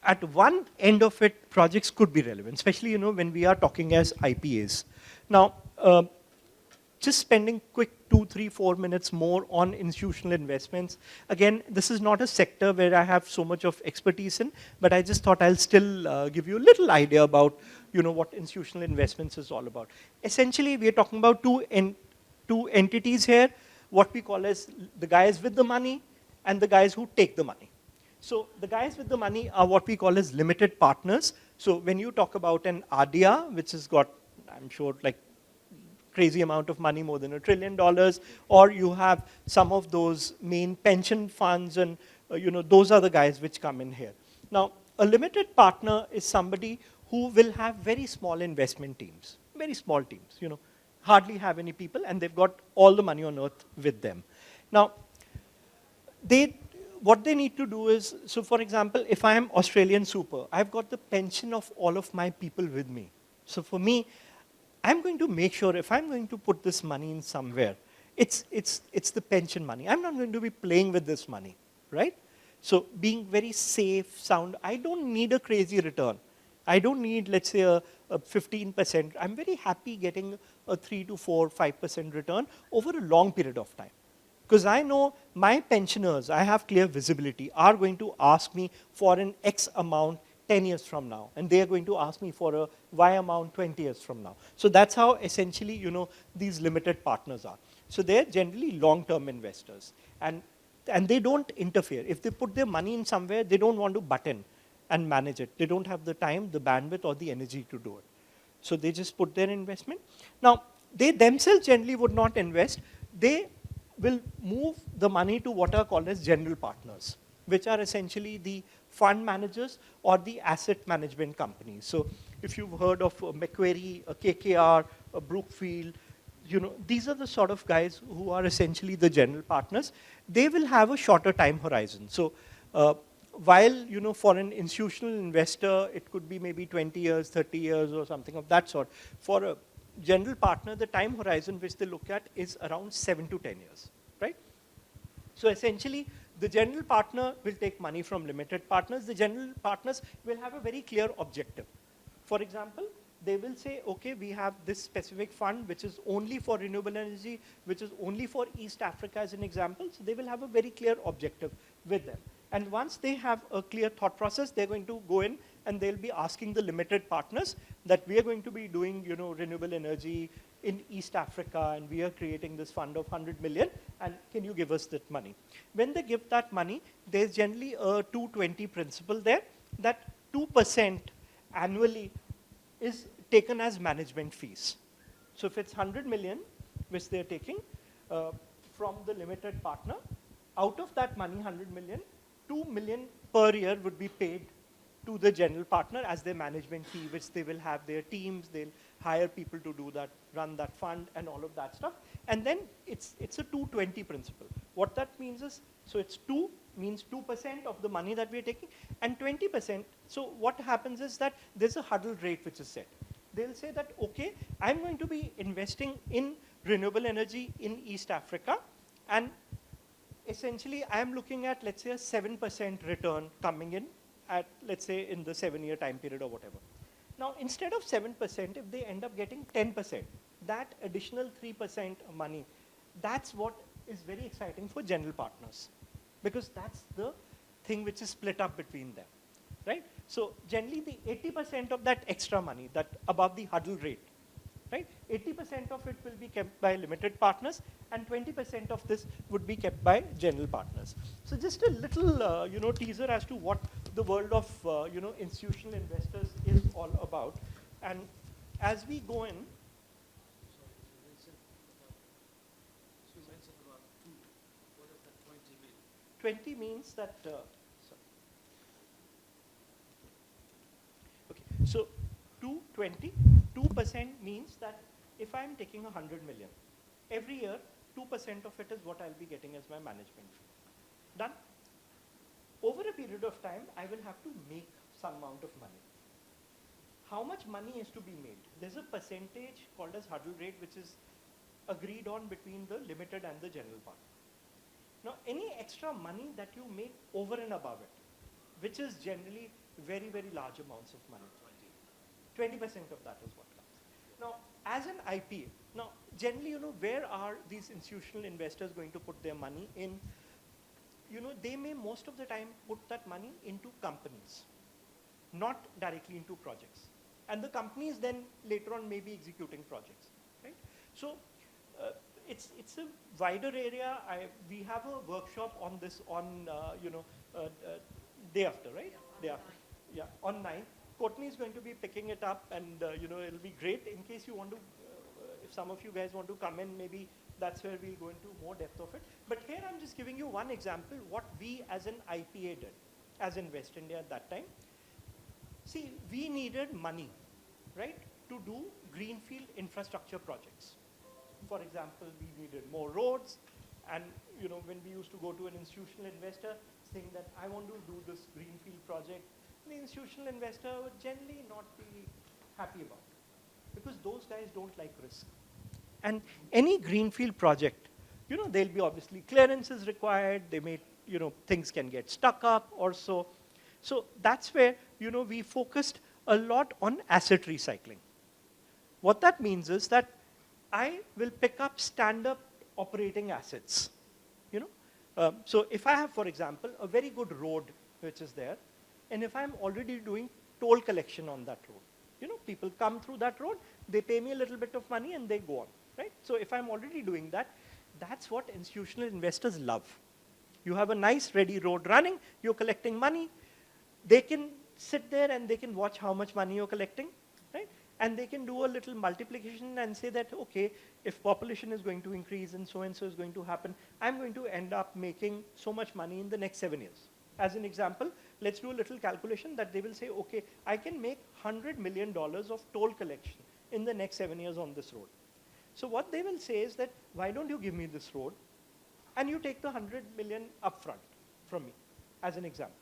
at one end of it, projects could be relevant, especially, when we are talking as IPAs. Now, just spending quick 2, 3, 4 minutes more on institutional investments. Again, this is not a sector where I have so much of expertise in, but I just thought I'll still give you a little idea about, what institutional investments is all about. Essentially, we are talking about two entities here, what we call as the guys with the money and the guys who take the money. So the guys with the money are what we call as limited partners. So when you talk about an RDR, which has got, I'm sure, like crazy amount of money, more than $1 trillion, or you have some of those main pension funds, and those are the guys which come in here. Now, a limited partner is somebody who will have very small investment teams, very small teams, hardly have any people, and they've got all the money on earth with them. Now, what they need to do is, so for example, if I am Australian Super, I've got the pension of all of my people with me. So for me, I'm going to make sure if I'm going to put this money in somewhere, it's the pension money. I'm not going to be playing with this money, right? So being very safe, sound, I don't need a crazy return. I don't need, let's say, a 15%. I'm very happy getting a 3 to 4, 5% return over a long period of time. Because I know my pensioners, I have clear visibility, are going to ask me for an X amount 10 years from now, and they are going to ask me for a Y amount 20 years from now. So that's how essentially, these limited partners are. So they're generally long-term investors, and they don't interfere. If they put their money in somewhere, they don't want to butt in and manage it. They don't have the time, the bandwidth, or the energy to do it. So they just put their investment. Now, they themselves generally would not invest. They will move the money to what are called as general partners, which are essentially the fund managers or the asset management companies. So if you've heard of Macquarie, KKR, Brookfield, these are the sort of guys who are essentially the general partners. They will have a shorter time horizon. So while, for an institutional investor, it could be maybe 20 years, 30 years or something of that sort. For a general partner, the time horizon which they look at is around 7 to 10 years, right? So essentially, the general partner will take money from limited partners. The general partners will have a very clear objective. For example, they will say, okay, we have this specific fund which is only for renewable energy, which is only for East Africa as an example. So they will have a very clear objective with them. And once they have a clear thought process, they're going to go in and they'll be asking the limited partners that we are going to be doing, renewable energy in East Africa, and we are creating this fund of 100 million, and can you give us that money? When they give that money, there's generally a 220 principle there, that 2% annually is taken as management fees. So if it's 100 million, which they're taking from the limited partner, out of that money, 100 million, 2 million per year would be paid to the general partner as their management fee, which they will have their teams, they'll hire people to do that, run that fund and all of that stuff. And then it's a 220 principle. What that means is, so it's 2 means 2% of the money that we're taking, and 20%, so what happens is that there's a hurdle rate which is set. They'll say that, okay, I'm going to be investing in renewable energy in East Africa, and essentially I'm looking at, let's say, a 7% return coming in at, let's say, in the 7-year time period or whatever. Now, instead of 7%, if they end up getting 10%, that additional 3% money, that's what is very exciting for general partners, because that's the thing which is split up between them, right? So generally the 80% of that extra money, that above the hurdle rate, right? 80% of it will be kept by limited partners, and 20% of this would be kept by general partners. So just a little, teaser as to what the world of, institutional investors is all about. And as we go in, 20 means that, okay, so 220, 2% means that if I'm taking 100 million, every year, 2% of it is what I'll be getting as my management fee. Done? Over a period of time, I will have to make some amount of money. How much money is to be made? There's a percentage called as hurdle rate, which is agreed on between the limited and the general partner. Now, any extra money that you make over and above it, which is generally very, very large amounts of money, 20% of that is what comes. Now, as an IPA, now generally, where are these institutional investors going to put their money in? They may most of the time put that money into companies, not directly into projects. And the companies then later on may be executing projects, right? So it's a wider area. We have a workshop on this on, day after, right? Day after. Yeah, on 9th. Courtney is going to be picking it up, and it'll be great in case you want to, if some of you guys want to come in, maybe that's where we'll go into more depth of it. But here I'm just giving you one example, what we as an IPA did, as Invest India at that time. See, we needed money, right, to do greenfield infrastructure projects. For example, we needed more roads, and when we used to go to an institutional investor saying that I want to do this greenfield project, the institutional investor would generally not be happy about it, because those guys don't like risk. And any greenfield project, there'll be obviously clearances required, they may, things can get stuck up or so. So that's where, we focused a lot on asset recycling. What that means is that I will pick up stand-up operating assets, so if I have, for example, a very good road which is there, and if I'm already doing toll collection on that road, people come through that road, they pay me a little bit of money and they go on, right? So if I'm already doing that, that's what institutional investors love. You have a nice ready road running, you're collecting money, they can sit there and they can watch how much money you're collecting, right? And they can do a little multiplication and say that, okay, if population is going to increase and so is going to happen, I'm going to end up making so much money in the next 7 years. As an example, let's do a little calculation that they will say, okay, I can make $100 million of toll collection in the next 7 years on this road. So what they will say is that, why don't you give me this road, and you take the 100 million upfront from me, as an example,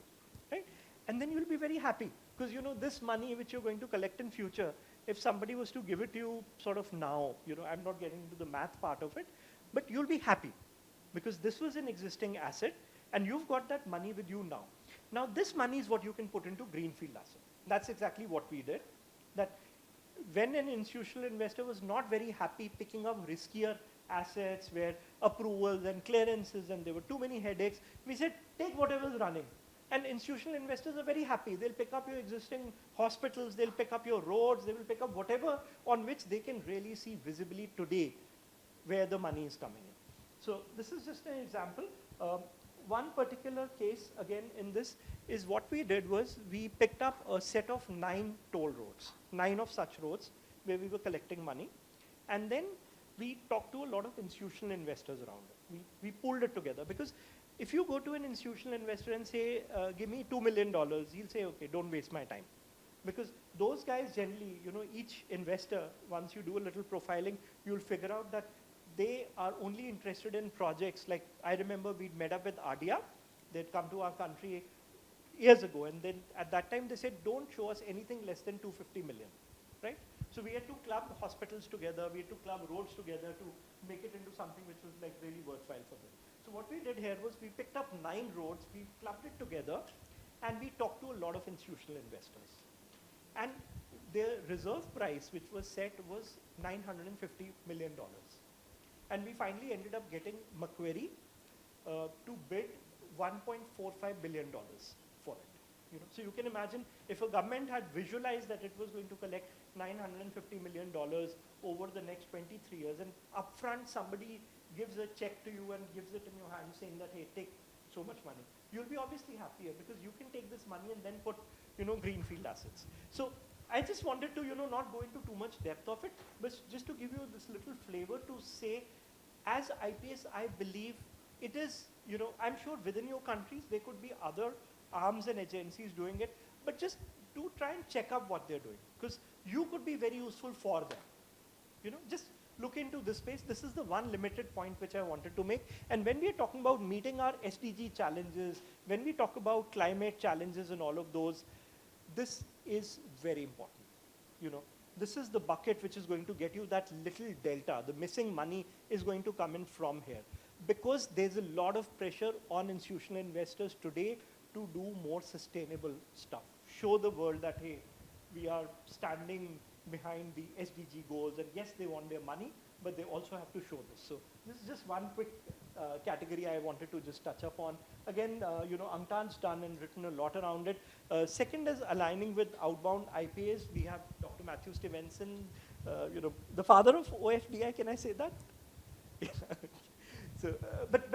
right? And then you'll be very happy, because you know this money which you're going to collect in future, if somebody was to give it to you sort of now, you know, I'm not getting into the math part of it, but you'll be happy, because this was an existing asset, and you've got that money with you now. Now this money is what you can put into greenfield asset. That's exactly what we did. That when an institutional investor was not very happy picking up riskier assets where approvals and clearances and there were too many headaches, we said, take whatever's running. And institutional investors are very happy. They'll pick up your existing hospitals, they'll pick up your roads, they will pick up whatever on which they can really see visibly today where the money is coming in. So this is just an example. One particular case, again, in this is what we did was we picked up a set of 9 toll roads, 9 of such roads where we were collecting money. And then we talked to a lot of institutional investors around it. We pooled it together, because if you go to an institutional investor and say, give me $2 million, he'll say, okay, don't waste my time. Because those guys generally, you know, each investor, once you do a little profiling, you'll figure out that they are only interested in projects. Like I remember we'd met up with ADIA. They'd come to our country years ago, and then at that time they said, don't show us anything less than 250 million, right? So we had to club hospitals together, we had to club roads together to make it into something which was like really worthwhile for them. So what we did here was we picked up 9 roads, we clubbed it together, and we talked to a lot of institutional investors. And their reserve price, which was set, was $950 million. And we finally ended up getting Macquarie to bid $1.45 billion for it. You know, so you can imagine if a government had visualized that it was going to collect $950 million over the next 23 years, and upfront somebody gives a check to you and gives it in your hand saying that, hey, take so much money, you'll be obviously happier, because you can take this money and then put, you know, greenfield assets. So I just wanted to, you know, not go into too much depth of it, but just to give you this little flavor to say, as IPS, I believe it is, you know, I'm sure within your countries, there could be other arms and agencies doing it, but just do try and check up what they're doing, because you could be very useful for them. You know, just look into this space. This is the one limited point which I wanted to make. And when we are talking about meeting our SDG challenges, when we talk about climate challenges and all of those, this is very important. You know, this is the bucket which is going to get you that little delta. The missing money is going to come in from here, because there's a lot of pressure on institutional investors today to do more sustainable stuff. Show the world that, hey, we are standing behind the SDG goals, and yes, they want their money, but they also have to show this. So this is just one quick category I wanted to just touch upon. Again, you know, Angtan's done and written a lot around it. Second is aligning with outbound IPAs. We have Dr. Matthew Stevenson, you know, the father of OFDI, can I say that? So, but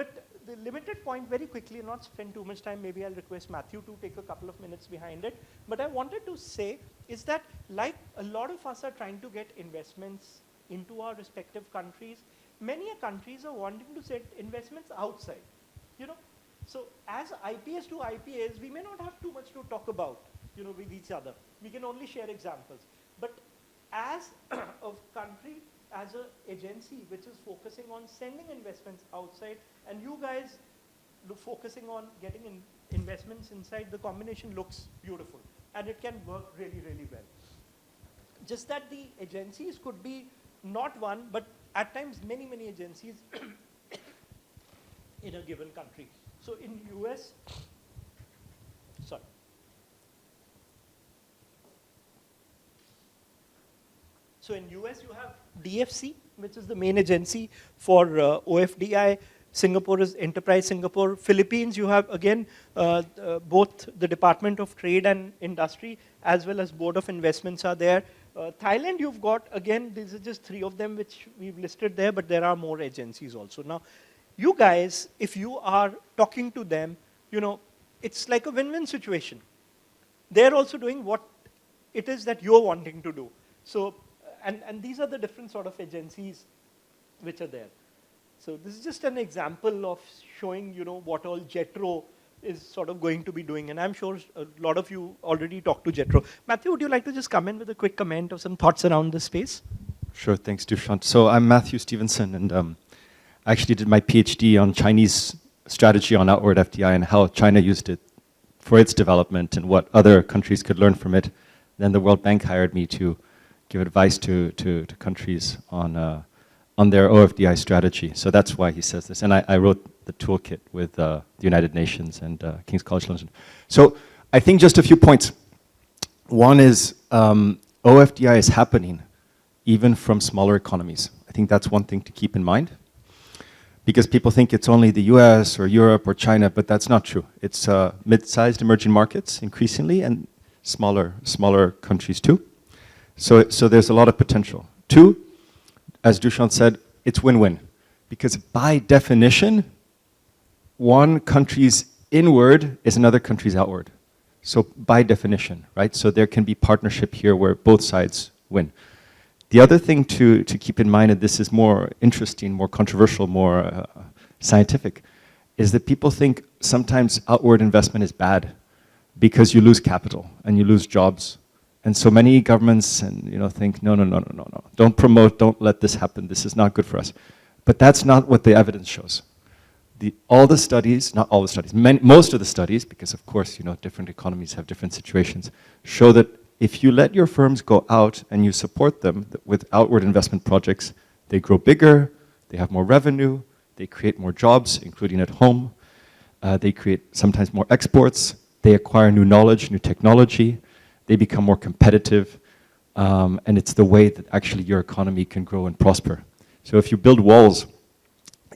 the limited point, very quickly, not spend too much time, maybe I'll request Matthew to take a couple of minutes behind it. But I wanted to say is that, like a lot of us are trying to get investments into our respective countries, many countries are wanting to set investments outside, you know. So as IPS to IPAs, we may not have too much to talk about, you know, with each other. We can only share examples. But as a country, as an agency which is focusing on sending investments outside, and you guys focusing on getting investments inside, the combination looks beautiful. And it can work really, really well. Just that the agencies could be not one, but at times many, many agencies in a given country. So in US, sorry. So in US you have DFC, which is the main agency for OFDI. Singapore is Enterprise Singapore. Philippines, you have again both the Department of Trade and Industry as well as Board of Investments are there. Thailand, you've got, again, these are just 3 of them which we've listed there, but there are more agencies also. Now, you guys, if you are talking to them, you know, it's like a win-win situation. They're also doing what it is that you're wanting to do. So, and these are the different sort of agencies which are there. So this is just an example of showing, you know, what all JETRO is sort of going to be doing. And I'm sure a lot of you already talked to JETRO. Matthew, would you like to just come in with a quick comment or some thoughts around this space? Sure, thanks, Dushyant. So I'm Matthew Stevenson, and I actually did my PhD on Chinese strategy on outward FDI and how China used it for its development and what other countries could learn from it. Then the World Bank hired me to give advice to countries on their OFDI strategy. So that's why he says this. And I wrote the toolkit with the United Nations and King's College London. So I think just a few points. One is OFDI is happening even from smaller economies. I think that's one thing to keep in mind, because people think it's only the US or Europe or China, but that's not true. It's mid-sized emerging markets increasingly, and smaller countries too. So there's a lot of potential. Two, as Dushyant said, it's win-win, because by definition, one country's inward is another country's outward. So by definition, right? So there can be partnership here where both sides win. The other thing to keep in mind, and this is more interesting, more controversial, more scientific, is that people think sometimes outward investment is bad because you lose capital and you lose jobs. And so many governments think, no, don't promote, don't let this happen, this is not good for us. But that's not what the evidence shows. All the studies, not all the studies, most of the studies, because of course, different economies have different situations, show that if you let your firms go out and you support them with outward investment projects, they grow bigger, they have more revenue, they create more jobs, including at home, they create sometimes more exports, they acquire new knowledge, new technology, they become more competitive, and it's the way that actually your economy can grow and prosper. So if you build walls,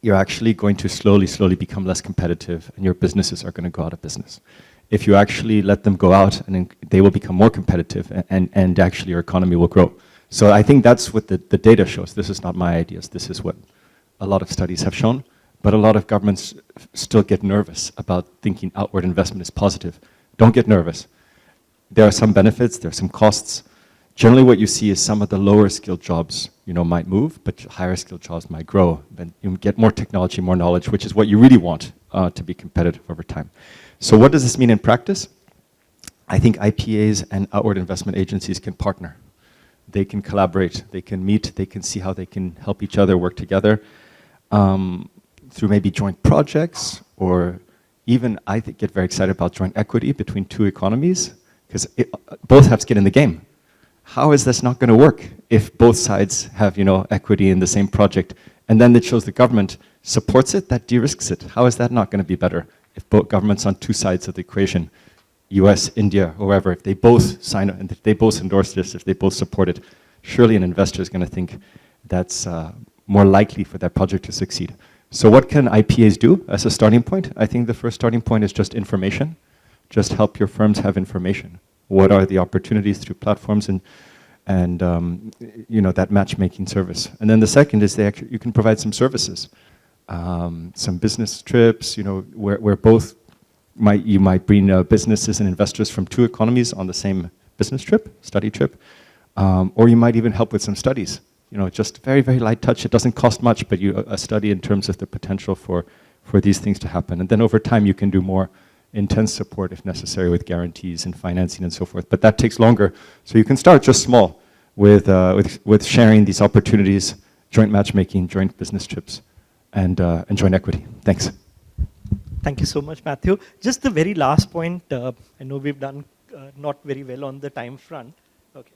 you're actually going to slowly become less competitive, and your businesses are going to go out of business. If you actually let them go out, and they will become more competitive, and actually your economy will grow. So I think that's what the data shows. This is not my ideas. This is what a lot of studies have shown. But a lot of governments still get nervous about thinking outward investment is positive. Don't get nervous. There are some benefits, there are some costs. Generally what you see is some of the lower skilled jobs might move, but higher skilled jobs might grow. And you get more technology, more knowledge, which is what you really want to be competitive over time. So what does this mean in practice? I think IPAs and outward investment agencies can partner. They can collaborate, they can meet, they can see how they can help each other work together through maybe joint projects, or even I get very excited about joint equity between two economies, because both have skin in the game. How is this not going to work if both sides have equity in the same project, and then it shows the government supports it, that de-risks it? How is that not going to be better if both governments on two sides of the equation, US, India, or wherever, if they both sign it, and if they both endorse this, if they both support it, surely an investor is going to think that's more likely for that project to succeed. So what can IPAs do as a starting point? I think the first starting point is just information. Just help your firms have information. What are the opportunities through platforms and that matchmaking service? And then the second is you can provide some services, some business trips, where both you might bring businesses and investors from two economies on the same business trip, study trip, or you might even help with some studies. Just very, very light touch. It doesn't cost much, but a study in terms of the potential for these things to happen. And then over time, you can do more intense support if necessary with guarantees and financing and so forth. But that takes longer. So you can start just small with sharing these opportunities, joint matchmaking, joint business trips, and joint equity. Thanks. Thank you so much, Matthew. Just the very last point, I know we've done not very well on the time front. Okay.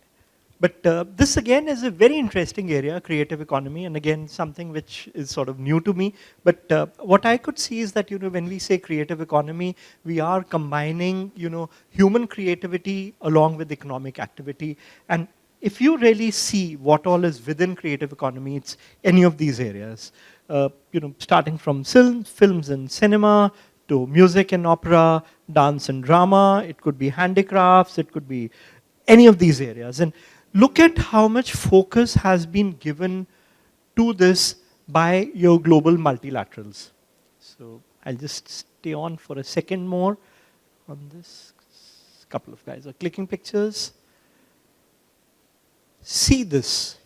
But this again is a very interesting area, creative economy, and again something which is sort of new to me. But what I could see is that when we say creative economy, we are combining human creativity along with economic activity. And if you really see what all is within creative economy, it's any of these areas. Starting from films and cinema to music and opera, dance and drama. It could be handicrafts. It could be any of these areas. And look at how much focus has been given to this by your global multilaterals. So I'll just stay on for a second more on this. A couple of guys are clicking pictures. See this,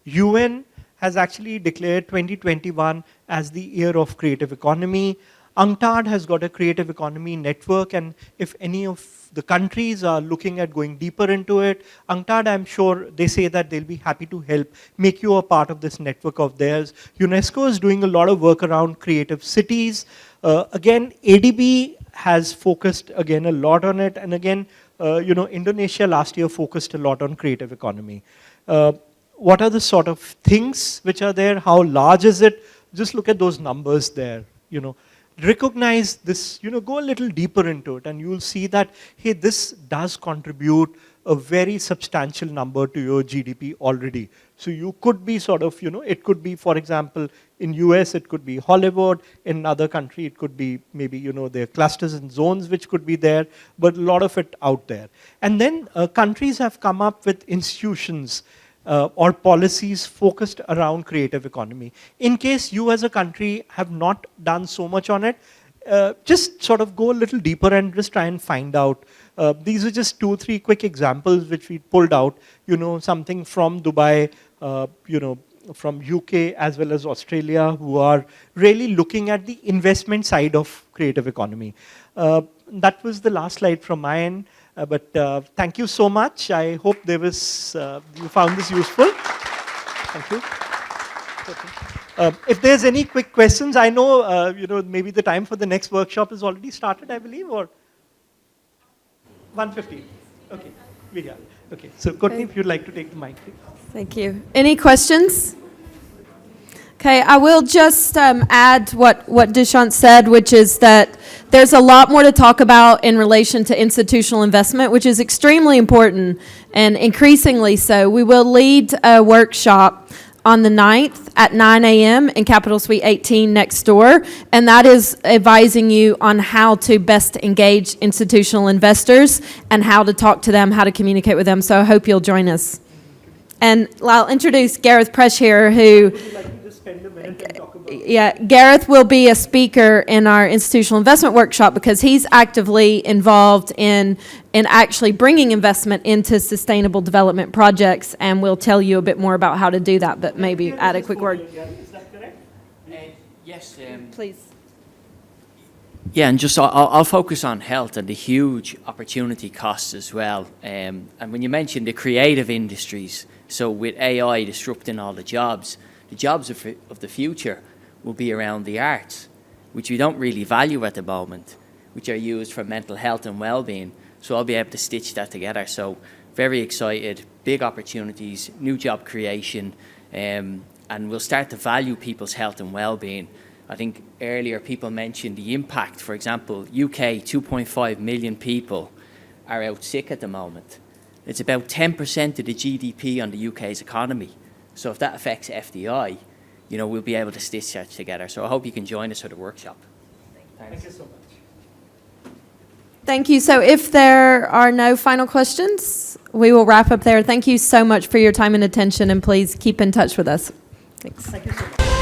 UN has actually declared 2021 as the year of creative economy. UNCTAD has got a creative economy network, and if any of the countries are looking at going deeper into it, UNCTAD, I'm sure they say that they'll be happy to help make you a part of this network of theirs. UNESCO is doing a lot of work around creative cities. Again, ADB has focused again a lot on it, and again, Indonesia last year focused a lot on creative economy. What are the sort of things which are there? How large is it? Just look at those numbers there. Recognize this. Go a little deeper into it, and you'll see that hey, this does contribute a very substantial number to your GDP already. So you could be sort of, it could be, for example, in US, it could be Hollywood. In another country, it could be maybe, there are clusters and zones which could be there, but a lot of it out there. And then countries have come up with institutions or policies focused around creative economy. In case you as a country have not done so much on it, just sort of go a little deeper and just try and find out. These are just 2-3 quick examples which we pulled out. Something from Dubai, from UK as well as Australia, who are really looking at the investment side of creative economy. That was the last slide from my end. But thank you so much. I hope there was you found this useful. Thank you. If there's any quick questions, I know maybe the time for the next workshop is already started, I believe, or 1:50. Okay, we are. Okay, so Courtney, if you'd like to take the mic, please. Thank you. Any questions? Okay, I will just add what Dushyant said, which is that there's a lot more to talk about in relation to institutional investment, which is extremely important and increasingly so. We will lead a workshop on the 9th at 9 a.m. in Capitol Suite 18 next door, and that is advising you on how to best engage institutional investors and how to talk to them, how to communicate with them. So I hope you'll join us. And I'll introduce Gareth Presh here, who... Yeah, Gareth will be a speaker in our institutional investment workshop because he's actively involved in actually bringing investment into sustainable development projects, and we'll tell you a bit more about how to do that, but maybe add a quick word. Is that correct? Yes. Please. Yeah, and just I'll focus on health and the huge opportunity costs as well. And when you mentioned the creative industries, so with AI disrupting all the jobs of the future will be around the arts, which we don't really value at the moment, which are used for mental health and well-being. So I'll be able to stitch that together. So very excited, big opportunities, new job creation, and we'll start to value people's health and well-being. I think earlier people mentioned the impact. For example, UK, 2.5 million people are out sick at the moment. It's about 10% of the GDP on the UK's economy. So if that affects FDI, we'll be able to stitch that together. So I hope you can join us for the workshop. Thank you so much. Thank you. So if there are no final questions, we will wrap up there. Thank you so much for your time and attention, and please keep in touch with us. Thanks. Thank you so much.